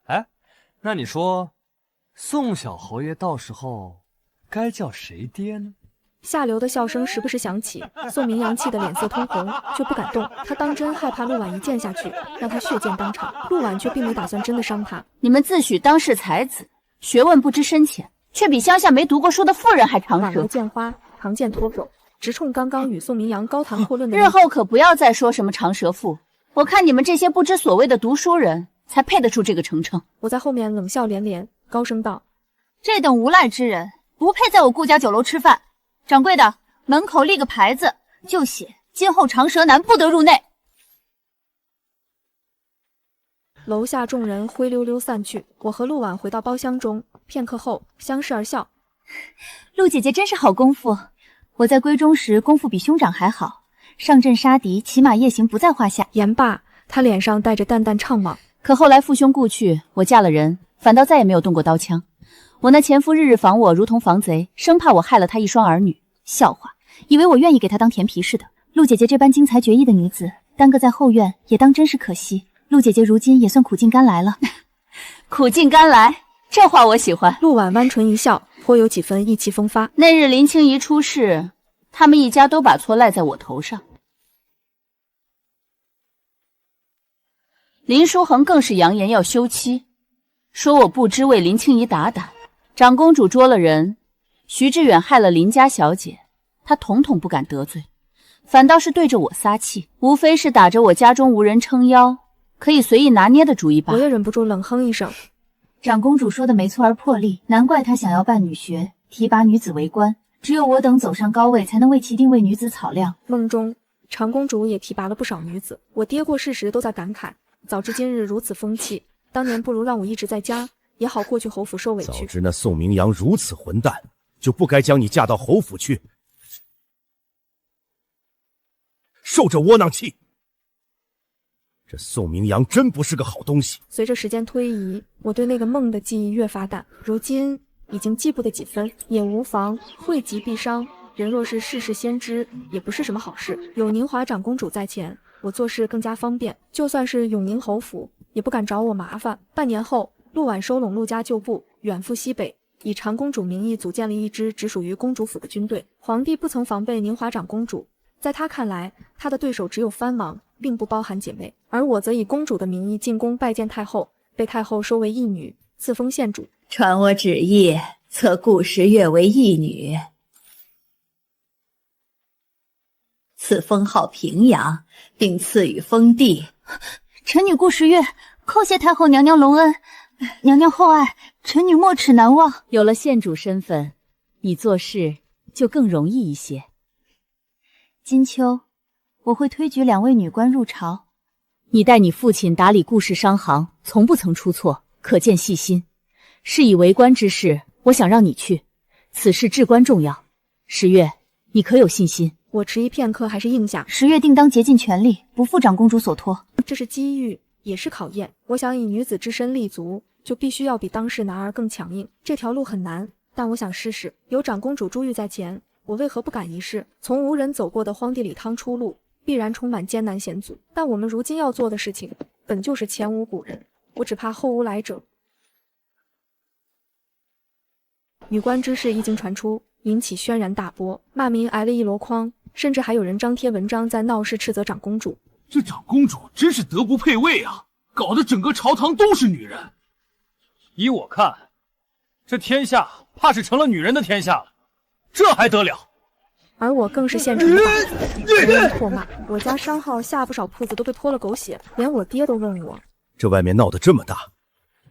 哎，那你说，宋小侯爷到时候该叫谁爹呢？下流的笑声时不时响起，宋明阳气得脸色通红，却不敢动。他当真害怕陆婉一剑下去，让他血溅当场。陆婉却并没打算真的伤他。你们自诩当世才子，学问不知深浅，却比乡下没读过书的妇人还长舌。剑花，长剑脱手，直冲刚刚与宋明阳高谈阔论的。日后可不要再说什么长舌妇，我看你们这些不知所谓的读书人，才配得出这个程称。我在后面冷笑连连，高声道：这等无赖之人，不配在我顾家酒楼吃饭。掌柜的，门口立个牌子，就写今后长舌男不得入内。楼下众人灰溜溜散去，我和陆婉回到包厢中，片刻后相视而笑。陆姐姐真是好功夫，我在闺中时功夫比兄长还好，上阵杀敌、骑马夜行不在话下。言罢，他脸上带着淡淡怅惘。可后来父兄故去，我嫁了人，反倒再也没有动过刀枪。我那前夫日日防我如同防贼，生怕我害了他一双儿女。笑话，以为我愿意给他当甜皮似的。陆姐姐这般精才绝艺的女子，耽搁在后院也当真是可惜。陆姐姐如今也算苦尽甘来了。苦尽甘来，这话我喜欢。陆婉弯唇一笑，颇有几分意气风发。那日林青怡出事，他们一家都把错赖在我头上。林书恒更是扬言要休妻，说我不知为林清怡打胆，长公主捉了人，徐志远害了林家小姐，他统统不敢得罪，反倒是对着我撒气，无非是打着我家中无人撑腰，可以随意拿捏的主意罢了。我也忍不住冷哼一声。长公主说的没错儿，破例，难怪她想要办女学，提拔女子为官。只有我等走上高位，才能为其定位女子草料。梦中，长公主也提拔了不少女子，我爹过世时都在感慨，早知今日如此风气，当年不如让我一直在家，也好过去侯府受委屈。早知那宋明阳如此混蛋，就不该将你嫁到侯府去，受这窝囊气。这宋明阳真不是个好东西。随着时间推移，我对那个梦的记忆越发淡，如今已经记不得几分，也无妨，惠及必伤。人若是事事先知，也不是什么好事。有宁华长公主在前，我做事更加方便。就算是永宁侯府，也不敢找我麻烦。半年后，陆婉收拢陆家旧部，远赴西北，以长公主名义组建了一支只属于公主府的军队。皇帝不曾防备宁华长公主，在他看来，他的对手只有藩王，并不包含姐妹。而我则以公主的名义进宫拜见太后，被太后收为义女，赐封县主。传我旨意，册顾时月为义女，赐封号平阳，并赐予封地。臣女顾时月叩谢太后娘娘隆恩，娘娘厚爱，臣女没齿难忘。有了县主身份，你做事就更容易一些。金秋，我会推举2位女官入朝。你带你父亲打理顾氏商行，从不曾出错，可见细心。是以为官之事，我想让你去，此事至关重要。十月，你可有信心？我迟疑片刻，还是应下。十月定当竭尽全力，不负长公主所托。这是机遇，也是考验。我想以女子之身立足，就必须要比当世男儿更强硬。这条路很难，但我想试试。有长公主珠玉在前，我为何不敢一试？从无人走过的荒地里趟出路，必然充满艰难险阻。但我们如今要做的事情，本就是前无古人，我只怕后无来者。女官之事一经传出，引起轩然大波，骂名挨了一箩筐，甚至还有人张贴文章在闹事斥责长公主。这长公主真是德不配位啊，搞得整个朝堂都是女人。依我看，这天下怕是成了女人的天下了，这还得了？而我更是现成的靶子，人人唾骂。我家商号下不少铺子都被泼了狗血，连我爹都问我：这外面闹得这么大，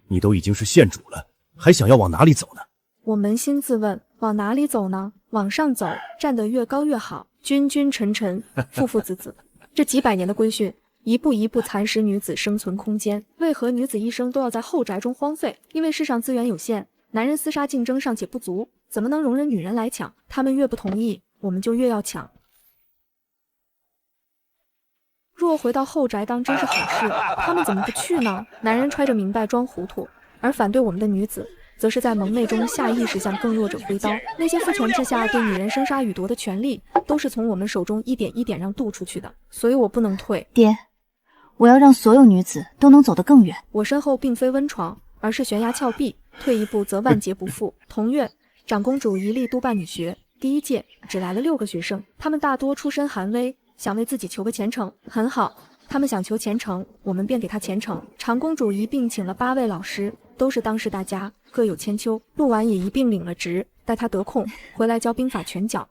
你都已经是县主了，还想要往哪里走呢？我扪心自问，往哪里走呢？往上走，站得越高越好。君君臣臣，父父子子，这几百年的规训，一步一步蚕食女子生存空间。为何女子一生都要在后宅中荒废？因为世上资源有限，男人厮杀竞争尚且不足，怎么能容忍女人来抢？他们越不同意，我们就越要抢。若回到后宅当真是好事，他们怎么不去呢？男人揣着明白装糊涂，而反对我们的女子则是在蒙昧中下意识向更弱者挥刀。那些父权制下对女人生杀予夺的权利，都是从我们手中一点一点让渡出去的，所以我不能退。爹，我要让所有女子都能走得更远。我身后并非温床，而是悬崖峭壁，退一步则万劫不复。同月，长公主一力督办女学，第一届只来了6个学生，他们大多出身寒微，想为自己求个前程。很好，他们想求前程，我们便给他前程。长公主一并请了8位老师，都是当世大家，各有千秋。陆婉也一并领了职，待他得空回来教兵法拳脚。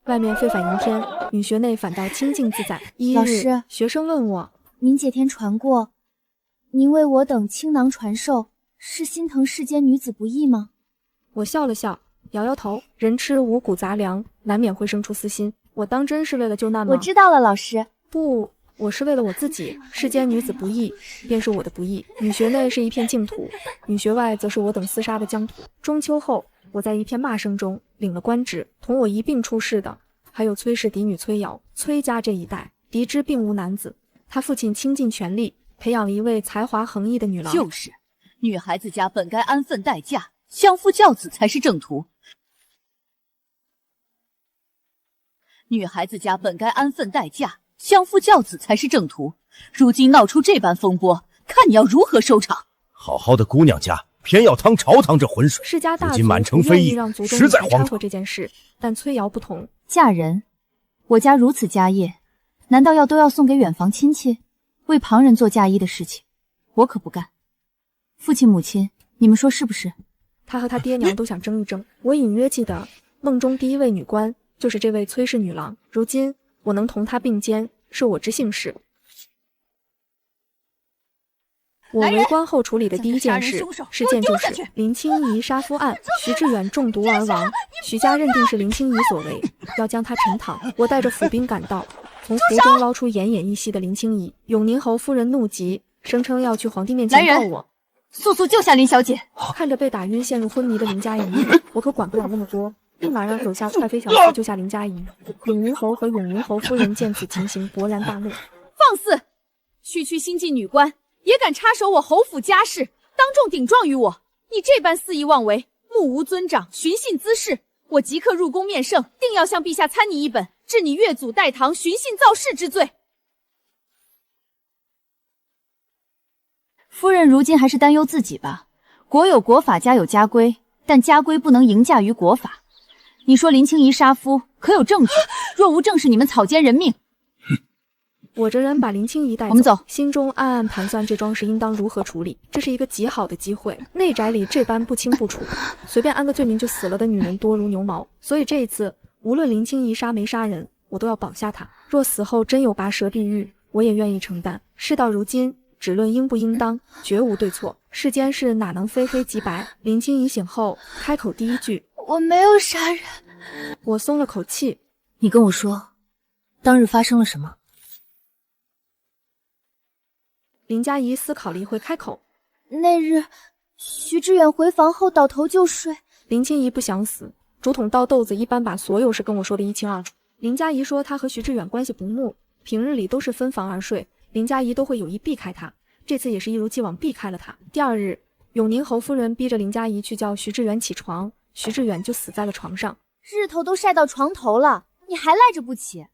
外面沸反盈天，女学内反倒清静自在。老师，学生问我：您姐天传过，您为我等倾囊传授，是心疼世间女子不易吗？我笑了笑，摇摇头。人吃五谷杂粮，难免会生出私心。我当真是为了救难吗？我知道了，老师。不，我是为了我自己。世间女子不易，便是我的不易。女学内是一片净土，女学外则是我等厮杀的疆土。中秋后，我在一片骂声中领了官职，同我一并出仕的还有崔氏嫡女崔瑶。崔家这一代嫡之并无男子，他父亲倾尽全力培养了一位才华横溢的女郎。就是女孩子家本该安分待嫁，相夫教子才是正途。女孩子家本该安分待嫁，相夫教子才是正途。如今闹出这般风波，看你要如何收场。好好的姑娘家，偏要趟朝堂这浑水。世家大族如今满城非议，实在荒唐。这件事，但崔瑶不同。嫁人，我家如此家业，难道都要送给远房亲戚，为旁人做嫁衣的事情？我可不干。父亲母亲，你们说是不是？他和他爹娘都想争一争。我隐约记得梦中第一位女官就是这位崔氏女郎，如今我能同她并肩，是我之幸事。我为官后处理的第一件事就是林清怡杀夫案，徐志远中毒而亡，徐家认定是林清怡所为，要将他沉塘。我带着府兵赶到，从湖中捞出奄奄一息的林清怡。永宁侯夫人怒极，声称要去皇帝面前告我。速速救下林小姐！看着被打晕陷入昏迷的林佳怡，我可管不了那么多，立马让手下快飞小厮救下林佳怡。永宁侯和永宁侯夫人见此情形，勃然大怒。放肆！区新晋女官也敢插手我侯府家事，当众顶撞于我！你这般肆意妄为，目无尊长，寻衅滋事，我即刻入宫面圣，定要向陛下参拟一本，治你越俎代堂、寻衅造势之罪。夫人如今还是担忧自己吧。国有国法，家有家规，但家规不能凌驾于国法。你说林清怡杀夫，可有证据？若无，正是你们草菅人命。我这人把林清怡带走，我们走，心中暗暗盘算这桩事应当如何处理。这是一个极好的机会，内宅里这般不清不楚，随便安个罪名就死了的女人多如牛毛，所以这一次无论林清怡杀没杀人，我都要保下她。若死后真有拔舌地狱，我也愿意承担。事到如今，只论应不应当，绝无对错。世间事哪能非黑即白？林清怡醒后开口第一句：“我没有杀人。”我松了口气。你跟我说，当日发生了什么？林佳怡思考了一会，开口：“那日，徐志远回房后倒头就睡。”林清怡不想死，竹筒倒豆子一般把所有事跟我说的一清二楚。林佳怡说她和徐志远关系不睦，平日里都是分房而睡，林佳怡都会有意避开他，这次也是一如既往避开了他。第二日，永宁侯夫人逼着林佳怡去叫徐志远起床，徐志远就死在了床上。日头都晒到床头了，你还赖着不起？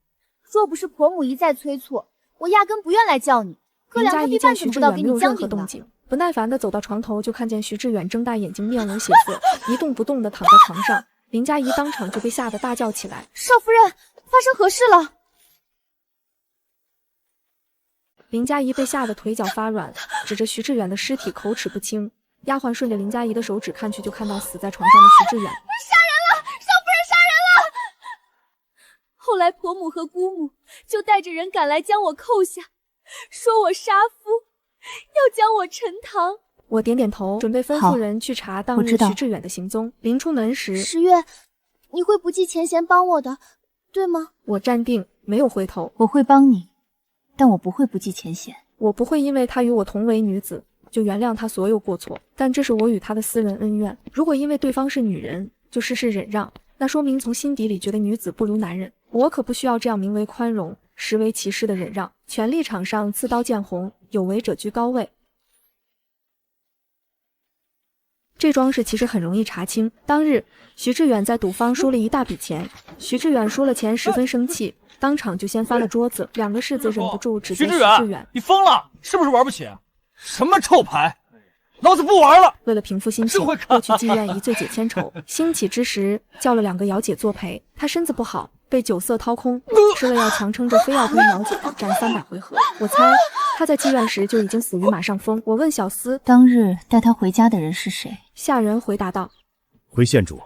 若不是婆母一再催促，我压根不愿来叫你。林佳怡见徐志远没有任何动静，不耐烦地走到床头，就看见徐志远睁大眼睛，面无血色，一动不动地躺在床上。林佳怡当场就被吓得大叫起来：“少夫人，发生何事了？”林佳怡被吓得腿脚发软，指着徐志远的尸体口齿不清。丫鬟顺着林佳怡的手指看去，就看到死在床上的徐志远。杀人了！少夫人杀人了！后来婆母和姑母就带着人赶来将我扣下，说我杀夫，要将我沉塘。我点点头，准备吩咐人去查当日徐志远的行踪。临出门时，十月，你会不计前嫌帮我的，对吗？我站定，没有回头。我会帮你，但我不会不计前嫌。我不会因为她与我同为女子，就原谅她所有过错，但这是我与她的私人恩怨。如果因为对方是女人，就事事忍让，那说明从心底里觉得女子不如男人。我可不需要这样名为宽容，实为歧视的忍让。权力场上刺刀见红，有为者居高位。这桩事其实很容易查清。当日，徐志远在赌坊输了一大笔钱，徐志远输了钱十分生气，当场就掀翻了桌子。两个世子忍不住指责徐志远：“你疯了，是不是玩不起？什么臭牌，老子不玩了！”为了平复心情，我去妓院一醉解千愁。兴起之时，叫了2个姚姐作陪。她身子不好，被酒色掏空，吃了药强撑着非要跟姚姐战300回合。我猜她在妓院时就已经死于马上风。我问小厮，当日带她回家的人是谁？下人回答道：“回县主，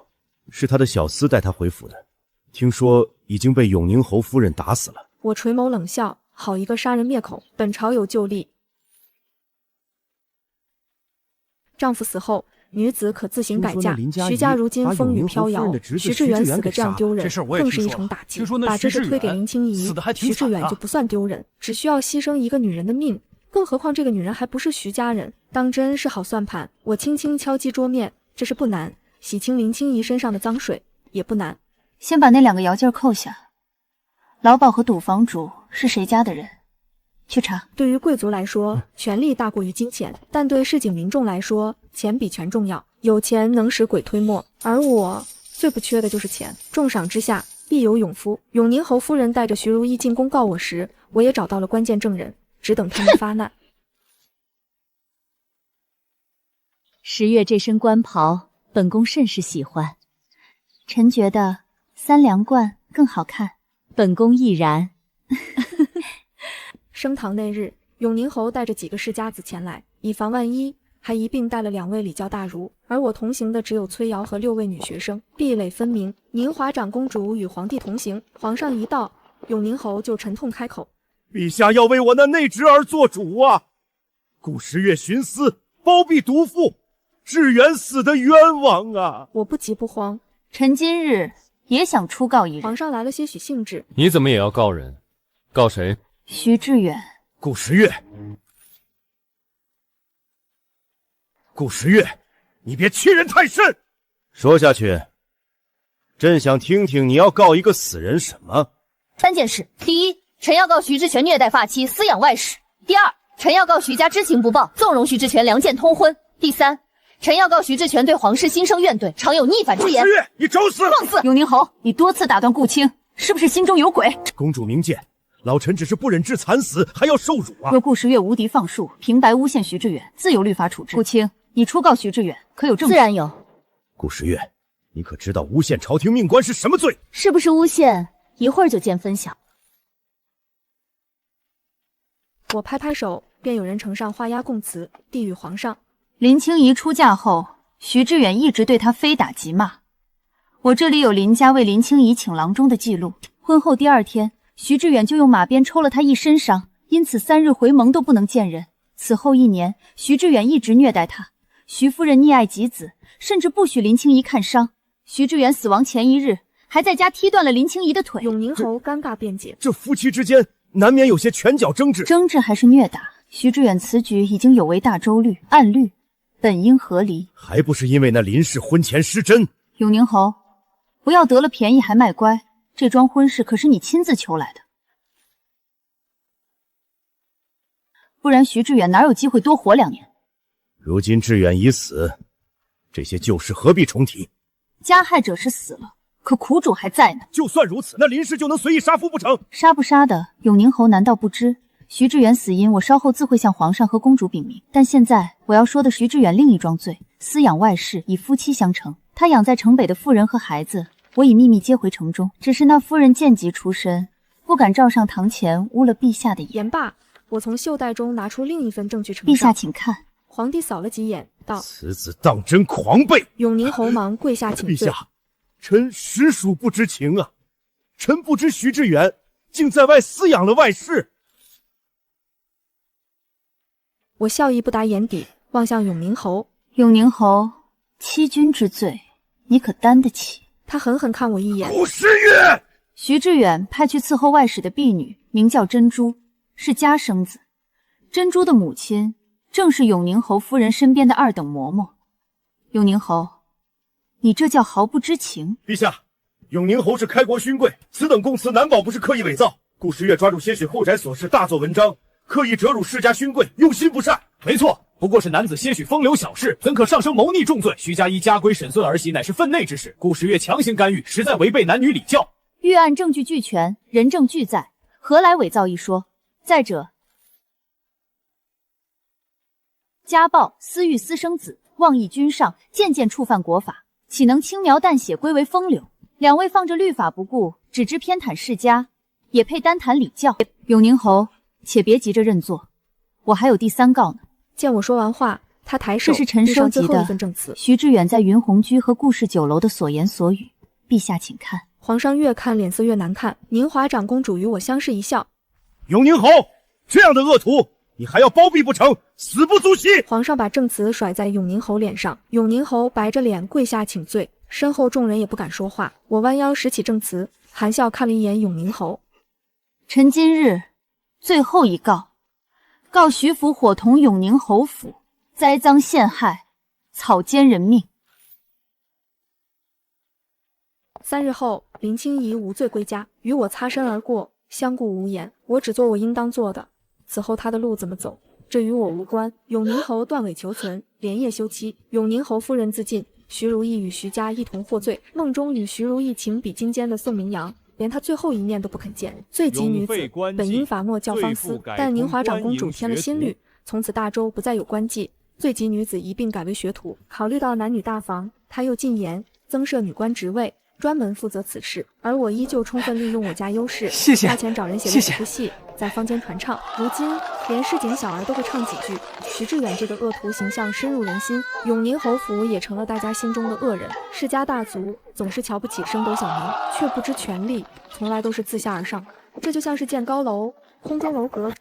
是他的小厮带他回府的，听说已经被永宁侯夫人打死了。”我垂眸冷笑，好一个杀人灭口！本朝有旧例，丈夫死后，女子可自行改嫁。徐家如今风雨飘摇，徐志远死得这样丢人，更是一重打击。把这事推给林清怡，徐志远就不算丢人，只需要牺牲一个女人的命。更何况这个女人还不是徐家人，当真是好算盘。我轻轻敲击桌面，这事不难，洗清林清怡身上的脏水也不难。先把那2个姚劲扣下。老鸨和赌房主是谁家的人？去查。对于贵族来说，权力大过于金钱，但对市井民众来说，钱比权重要。有钱能使鬼推磨，而我最不缺的就是钱。重赏之下必有勇夫。永宁侯夫人带着徐如意进宫告我时，我也找到了关键证人，只等他们发难。10月这身官袍，本宫甚是喜欢。臣觉得3梁冠更好看。本宫亦然。升堂那日，永宁侯带着几个世家子前来，以防万一，还一并带了2位礼教大儒，而我同行的只有崔瑶和6位女学生，壁垒分明。宁华长公主与皇帝同行，皇上一到，永宁侯就沉痛开口：“陛下要为我那内侄儿做主啊！顾时月徇私，包庇毒妇，志远死的冤枉啊！”我不急不慌，臣今日也想出告一人。皇上来了些许兴致，你怎么也要告人？告谁？徐志远。顾时月，顾时月，你别欺人太甚！说下去，朕想听听你要告一个死人什么？3件事：第一，臣要告徐之权虐待发妻，私养外室；第二，臣要告徐家知情不报，纵容徐之权良贱通婚；第三，臣要告徐之权对皇室心生怨怼，常有逆反之言。顾时月，你找死！放肆！永宁侯，你多次打断顾卿，是不是心中有鬼？公主明鉴，老臣只是不忍至惨死，还要受辱啊！若顾时月无敌放术，平白诬陷徐志远，自有律法处置。顾卿，你出告徐志远，可有证据？自然有。顾时月，你可知道诬陷朝廷命官是什么罪？是不是诬陷？一会儿就见分晓。我拍拍手，便有人呈上画押供词，递与皇上。林清仪出嫁后，徐志远一直对她非打即骂。我这里有林家为林清仪请郎中的记录。婚后第2天，徐志远就用马鞭抽了她一身伤，因此3日回盟都不能见人。此后1年，徐志远一直虐待她。徐夫人溺爱及子，甚至不许林清仪看伤。徐志远死亡前1日，还在家踢断了林清仪的腿。永宁侯尴尬辩解：这夫妻之间难免有些拳脚争执，争执还是虐打？徐志远此举已经有违大周律，按律本应合离，还不是因为那林氏婚前失贞？永宁侯，不要得了便宜还卖乖，这桩婚事可是你亲自求来的，不然徐志远哪有机会多活2年？如今志远已死，这些旧事何必重提？加害者是死了，可苦主还在呢。就算如此，那林氏就能随意杀夫不成？杀不杀的，永宁侯难道不知？徐志远死因，我稍后自会向皇上和公主禀明。但现在我要说的徐志远另一桩罪，私养外室，以夫妻相称。他养在城北的妇人和孩子，我已秘密接回城中。只是那夫人贱籍出身，不敢召上堂前污了陛下的言罢，我从袖袋中拿出另一份证据呈上。陛下请看。皇帝扫了几眼，道：“此子当真狂悖！”永宁侯忙跪下请罪。陛下，臣实属不知情啊！臣不知徐志远竟在外私养了外室。我笑意不达眼底，望向永宁侯。永宁侯，欺君之罪，你可担得起？他狠狠看我一眼。顾时月，徐志远派去伺候外室的婢女，名叫珍珠，是家生子。珍珠的母亲正是永宁侯夫人身边的2等嬷嬷。永宁侯，你这叫毫不知情。陛下，永宁侯是开国勋贵，此等供词难保不是刻意伪造。顾时月抓住些许后宅琐事，大做文章，刻意折辱世家勋贵，用心不善。没错，不过是男子些许风流小事，怎可上升谋逆重罪？徐家依家规审孙儿媳，乃是分内之事。顾时月强行干预，实在违背男女礼教。预案证据俱全，人证俱在，何来伪造一说？再者，家暴、私欲私生子、妄议君上，渐渐触犯国法，岂能轻描淡写归为风流？2位放着律法不顾，只知偏袒世家，也配单谈礼教？永宁侯，且别急着认罪，我还有第3告呢。见我说完话，他抬手，这是臣收集的徐志远在云鸿居和顾氏酒楼的所言所语，陛下请看。皇上越看脸色越难看。宁华长公主与我相视一笑。永宁侯，这样的恶徒，你还要包庇不成？死不足惜！皇上把证词甩在永宁侯脸上，永宁侯白着脸跪下请罪，身后众人也不敢说话。我弯腰拾起证词，含笑看了一眼永宁侯。臣今日最后一告，告徐府伙同永宁侯府栽赃陷害，草菅人命。3日后，林清仪无罪归家，与我擦身而过，相顾无言。我只做我应当做的，此后他的路怎么走，这与我无关。永宁侯断尾求存，连夜休妻。永宁侯夫人自尽，徐如意与徐家一同获罪。梦中与徐如意情比金坚的宋明阳，连他最后一面都不肯见。罪及女子，本应法莫教方思，但宁华长公主添了新律，从此大周不再有官妓，罪及女子一并改为学徒。考虑到男女大防，他又进言增设女官职位，专门负责此事。而我依旧充分利用我家优势，谢谢花钱找人写了几部戏，在坊间传唱。如今连市井小儿都会唱几句。徐志远这个恶徒形象深入人心，永宁侯府也成了大家心中的恶人。世家大族总是瞧不起升斗小民，却不知权力从来都是自下而上。这就像是建高楼，空中楼阁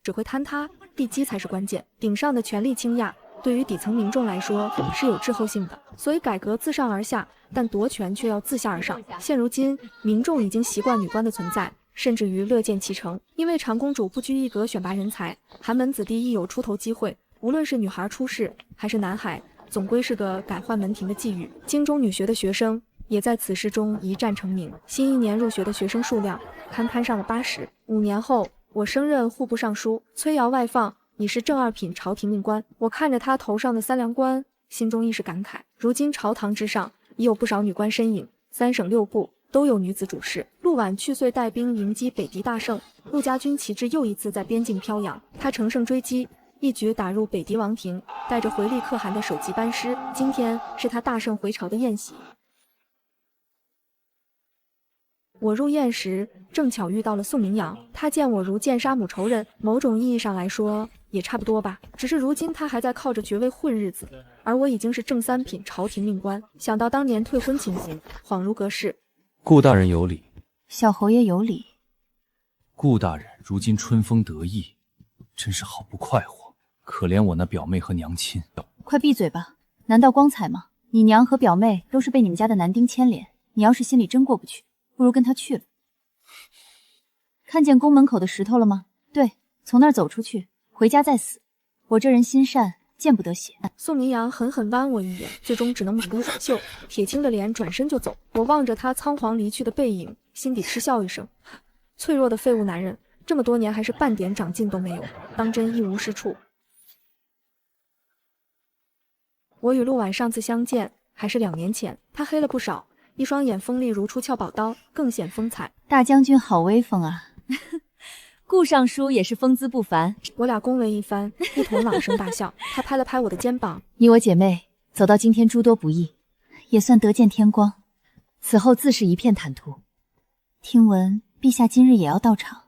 只会坍塌，地基才是关键。顶上的权力倾轧，对于底层民众来说是有滞后性的。所以改革自上而下，但夺权却要自下而上。现如今，民众已经习惯女官的存在，甚至于乐见其成。因为长公主不拘一格选拔人才，寒门子弟亦有出头机会。无论是女孩出世，还是男孩，总归是个改换门庭的际遇。京中女学的学生也在此事中一战成名。新一年入学的学生数量堪上了80。5年后，我升任户部尚书，崔瑶外放，你是正二品朝廷命官。我看着他头上的3梁冠，心中亦是感慨。如今朝堂之上已有不少女官身影，3省6部都有女子主事。陆婉去岁带兵迎击北狄大胜，陆家军旗帜又一次在边境飘扬。他乘胜追击，一举打入北狄王庭，带着回力可汗的首级班师。今天是他大胜回朝的宴席。我入宴时正巧遇到了宋明阳，他见我如见杀母仇人，某种意义上来说也差不多吧。只是如今他还在靠着爵位混日子，而我已经是正3品朝廷命官。想到当年退婚情形，恍如隔世。顾大人有礼。小侯爷有礼。顾大人如今春风得意，真是好不快活。可怜我那表妹和娘亲。快闭嘴吧，难道光彩吗？你娘和表妹都是被你们家的男丁牵连，你要是心里真过不去，不如跟他去了。看见宫门口的石头了吗？对，从那儿走出去，回家再死。我这人心善，见不得血。宋明阳狠狠剜我一眼，最终只能满弓短袖，铁青的脸转身就走。我望着他仓皇离去的背影，心底嗤笑一声。脆弱的废物男人，这么多年还是半点长进都没有，当真一无是处。我与陆婉上次相见还是2年前，他黑了不少，一双眼锋利如出鞘宝刀，更显风采。大将军好威风啊！顾尚书也是风姿不凡。我俩恭维一番，一同朗声大笑。他拍了拍我的肩膀，你我姐妹走到今天诸多不易，也算得见天光，此后自是一片坦途。听闻陛下今日也要到场，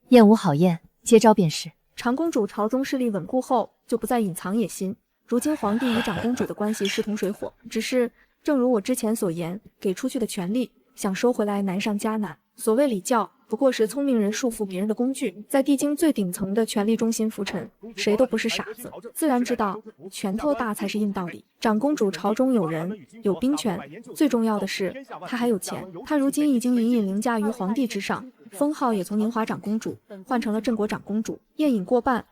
宴无好宴，接招便是。长公主朝中势力稳固后，就不再隐藏野心。如今皇帝与长公主的关系势同水火，只是正如我之前所言，给出去的权力想收回来难上加难。所谓礼教，不过是聪明人束缚别人的工具。在帝京最顶层的权力中心浮沉，谁都不是傻子，自然知道拳头大才是硬道理。长公主朝中有人，有兵权，最重要的是她还有钱。她如今已经隐隐凌驾于皇帝之上，封号也从宁华长公主换成了镇国长公主。宴饮过半，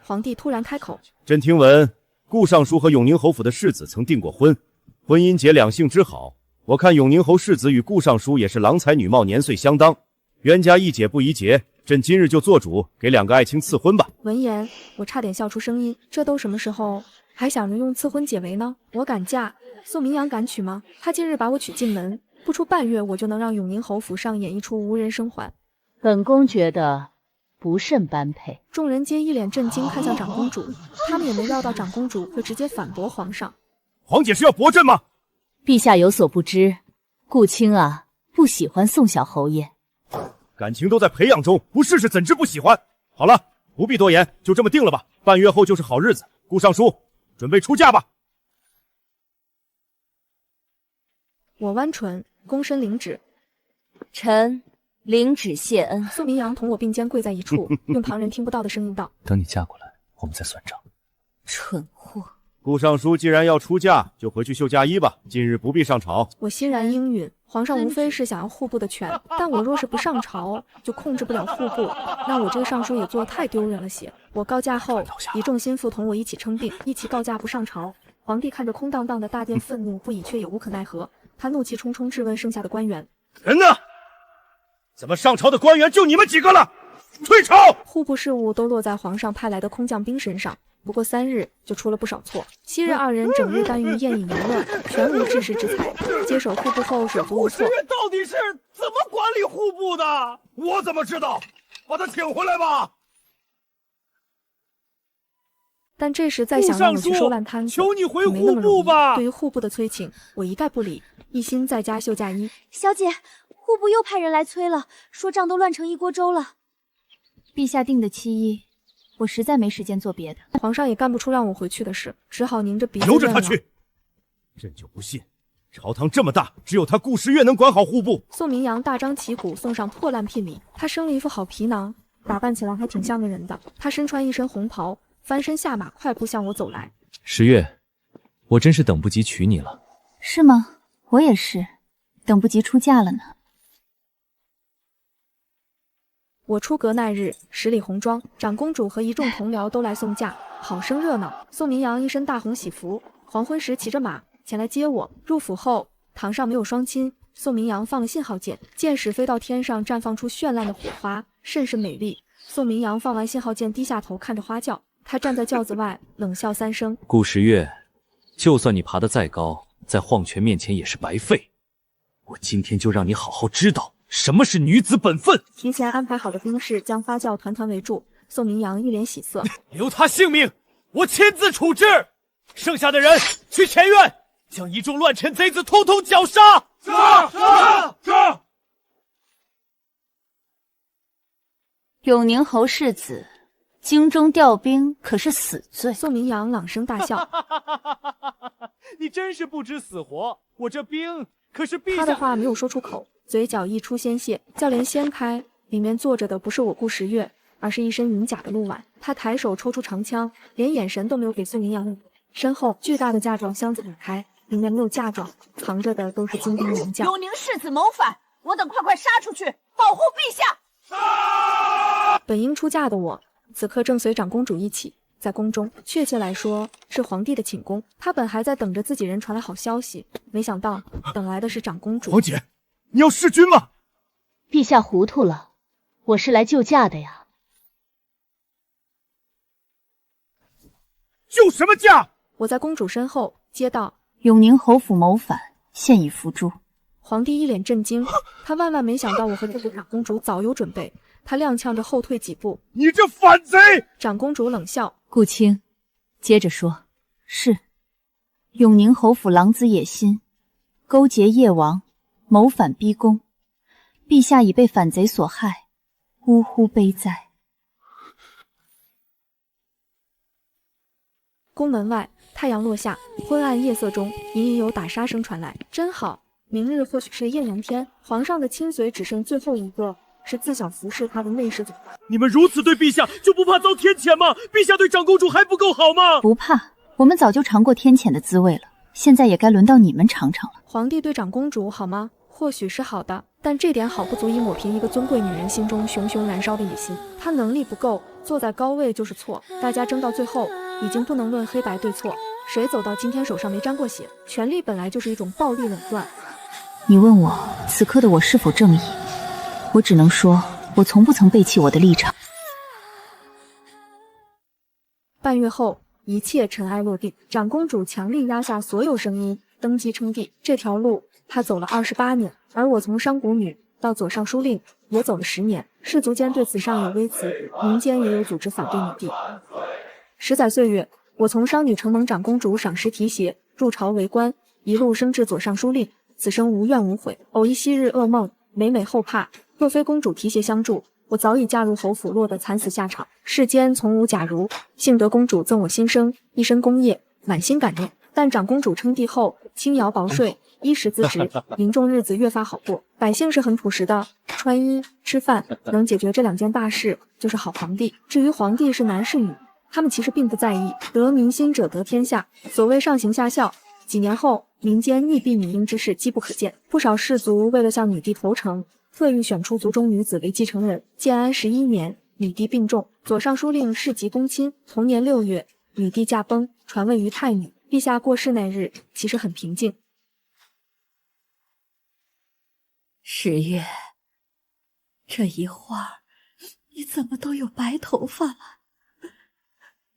皇帝突然开口：朕听闻顾尚书和永宁侯府的世子曾订过婚，婚姻结两性之好。我看永宁侯世子与顾尚书也是郎才女貌，年岁相当，冤家宜解不宜结。朕今日就做主，给2个爱卿赐婚吧。闻言，我差点笑出声音。这都什么时候，还想着用赐婚解围呢？我敢嫁，宋明阳敢娶吗？他今日把我娶进门，不出半月，我就能让永宁侯府上演一出无人生还。本宫觉得不甚般配。众人皆一脸震惊看向长公主，他们也没料到长公主会直接反驳皇上。皇姐是要驳朕吗？陛下有所不知，顾卿啊，不喜欢宋小侯爷。感情都在培养中，不试试怎知不喜欢？好了，不必多言，就这么定了吧。半月后就是好日子，顾尚书，准备出嫁吧。我弯唇，躬身领旨。臣领旨谢恩。宋明阳同我并肩跪在一处，用旁人听不到的声音道：等你嫁过来，我们再算账。蠢货！顾尚书既然要出嫁，就回去绣嫁衣吧，今日不必上朝。我欣然应允。皇上无非是想要户部的权，但我若是不上朝，就控制不了户部，那我这个尚书也做太丢人了些。我告假后，一众心腹同我一起称病，一起告假不上朝。皇帝看着空荡荡的大殿，愤怒不已，却也无可奈何。他怒气冲冲质问剩下的官员：人呢？怎么上朝的官员就你们几个了？退朝！户部事务都落在皇上派来的空降兵身上。不过3日就出了不少错。昔日2人整日耽于宴饮淫乱，全无治世之才，接手户部后手足无措。到底是怎么管理户部的？我怎么知道？把他请回来吧。但这时再想让我去收烂摊子，求你回可没那么容易。户部吧。对于户部的催请，我一概不理，一心在家休假衣。小姐，户部又派人来催了，说账都乱成一锅粥了。陛下定的期一，我实在没时间做别的。皇上也干不出让我回去的事，只好拧着鼻子由着他认了。去。朕就不信，朝堂这么大，只有他顾时月能管好户部。宋明阳大张旗鼓送上破烂聘礼，他生了一副好皮囊，打扮起来还挺像个人的。他身穿一身红袍，翻身下马，快步向我走来。十月，我真是等不及娶你了。是吗？我也是，等不及出嫁了呢。我出阁那日，十里红妆，长公主和一众同僚都来送驾，好生热闹。宋明阳一身大红喜服，黄昏时骑着马前来接我。入府后，堂上没有双亲，宋明阳放了信号箭，箭矢飞到天上，绽放出绚烂的火花，甚是美丽。宋明阳放完信号箭，低下头看着花轿，他站在轿子外，冷笑三声。顾时月，就算你爬得再高，在晃权面前也是白费。我今天就让你好好知道什么是女子本分。提前安排好的兵士将花轿团团围住，宋明阳一脸喜色。留他性命，我亲自处置。剩下的人去前院，将一众乱臣贼子统统绞杀。杀！永宁侯世子，京中调兵可是死罪。宋明阳朗声大笑。你真是不知死活！我这兵可是陛下。他的话没有说出口，嘴角溢出鲜血，轿帘掀开，里面坐着的不是我顾时月，而是一身银甲的陆婉。他抬手抽出长枪，连眼神都没有给宋明阳。身后巨大的嫁妆箱子打开，里面没有嫁妆，藏着的都是金兵良将。永宁世子谋反，我等快杀出去，保护陛下！本应出嫁的我，此刻正随长公主一起在宫中，确切来说是皇帝的寝宫。他本还在等着自己人传来好消息，没想到等来的是长公主。皇姐，你要弑君吗？陛下糊涂了，我是来救驾的呀。救什么驾？我在公主身后接道：永宁侯府谋反，现已伏诛。皇帝一脸震惊，他万万没想到我和这个长公主早有准备，他踉跄着后退几步。你这反贼！长公主冷笑。顾青，接着说。是，永宁侯府狼子野心，勾结叶王，谋反逼宫。陛下已被反贼所害，呜呼悲哉！宫门外，太阳落下，昏暗夜色中，隐隐有打杀声传来。真好，明日或许是艳阳天。皇上的亲随只剩最后一个，是自小服侍他的内侍总管。你们如此对陛下，就不怕遭天谴吗？陛下对长公主还不够好吗？不怕，我们早就尝过天谴的滋味了，现在也该轮到你们尝尝了。皇帝对长公主好吗？或许是好的，但这点好不足以抹平一个尊贵女人心中熊熊燃烧的野心。她能力不够，坐在高位就是错。大家争到最后，已经不能论黑白对错，谁走到今天手上没沾过血？权力本来就是一种暴力垄断。你问我此刻的我是否正义？我只能说，我从不曾背弃我的立场。半月后，一切尘埃落定，长公主强力压下所有声音，登基称帝。这条路她走了28年，而我从商贾女到左尚书令也走了10年。士族间对此尚有微词，民间也有组织反对女帝。10载岁月，我从商女承蒙长公主赏识提携，入朝为官，一路升至左尚书令，此生无怨无悔。偶一昔日噩梦，每每后怕，若非公主提携相助，我早已嫁入侯府，落得惨死下场。世间从无假如，幸得公主赠我新生，一身功业，满心感念。但长公主称帝后，轻徭薄税，衣食自值，民众日子越发好过。百姓是很朴实的，穿衣吃饭能解决这2件大事，就是好皇帝。至于皇帝是男是女，他们其实并不在意，得民心者得天下。所谓上行下效，几年后，民间溺毙女婴之事机不可见。不少士族为了向女帝投诚，特意选出族中女子为继承人。建安11年，女帝病重，左尚书令世袭公亲。同年6月，女帝驾崩，传位于太女。陛下过世那日，其实很平静。十月，这一会儿你怎么都有白头发了？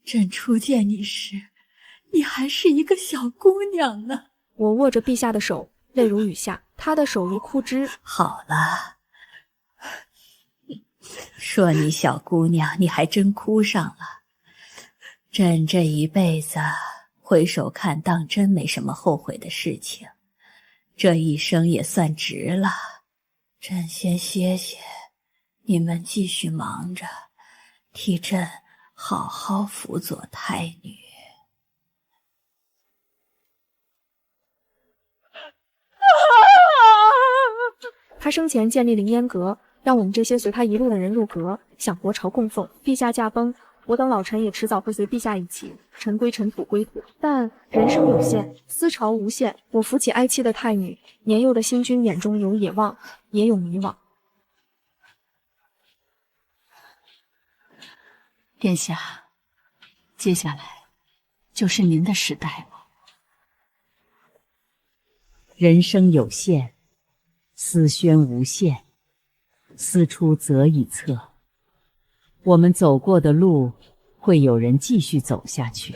朕初见你时，你还是一个小姑娘呢。我握着陛下的手，泪如雨下，他的手如枯枝。好了，说你小姑娘，你还真哭上了。朕这一辈子回首看，当真没什么后悔的事情，这一生也算值了。朕先歇歇，你们继续忙着，替朕好好辅佐太女。他生前建立凌烟阁，让我们这些随他一路的人入阁，享国朝供奉。陛下驾崩，我等老臣也迟早会随陛下一起，尘归尘，土归土。但人生有限，思潮无限。我扶起哀戚的太女，年幼的星君眼中有野望，也有迷惘。殿下，接下来就是您的时代了。人生有限，思轩无限，思出则已测。我们走过的路，会有人继续走下去。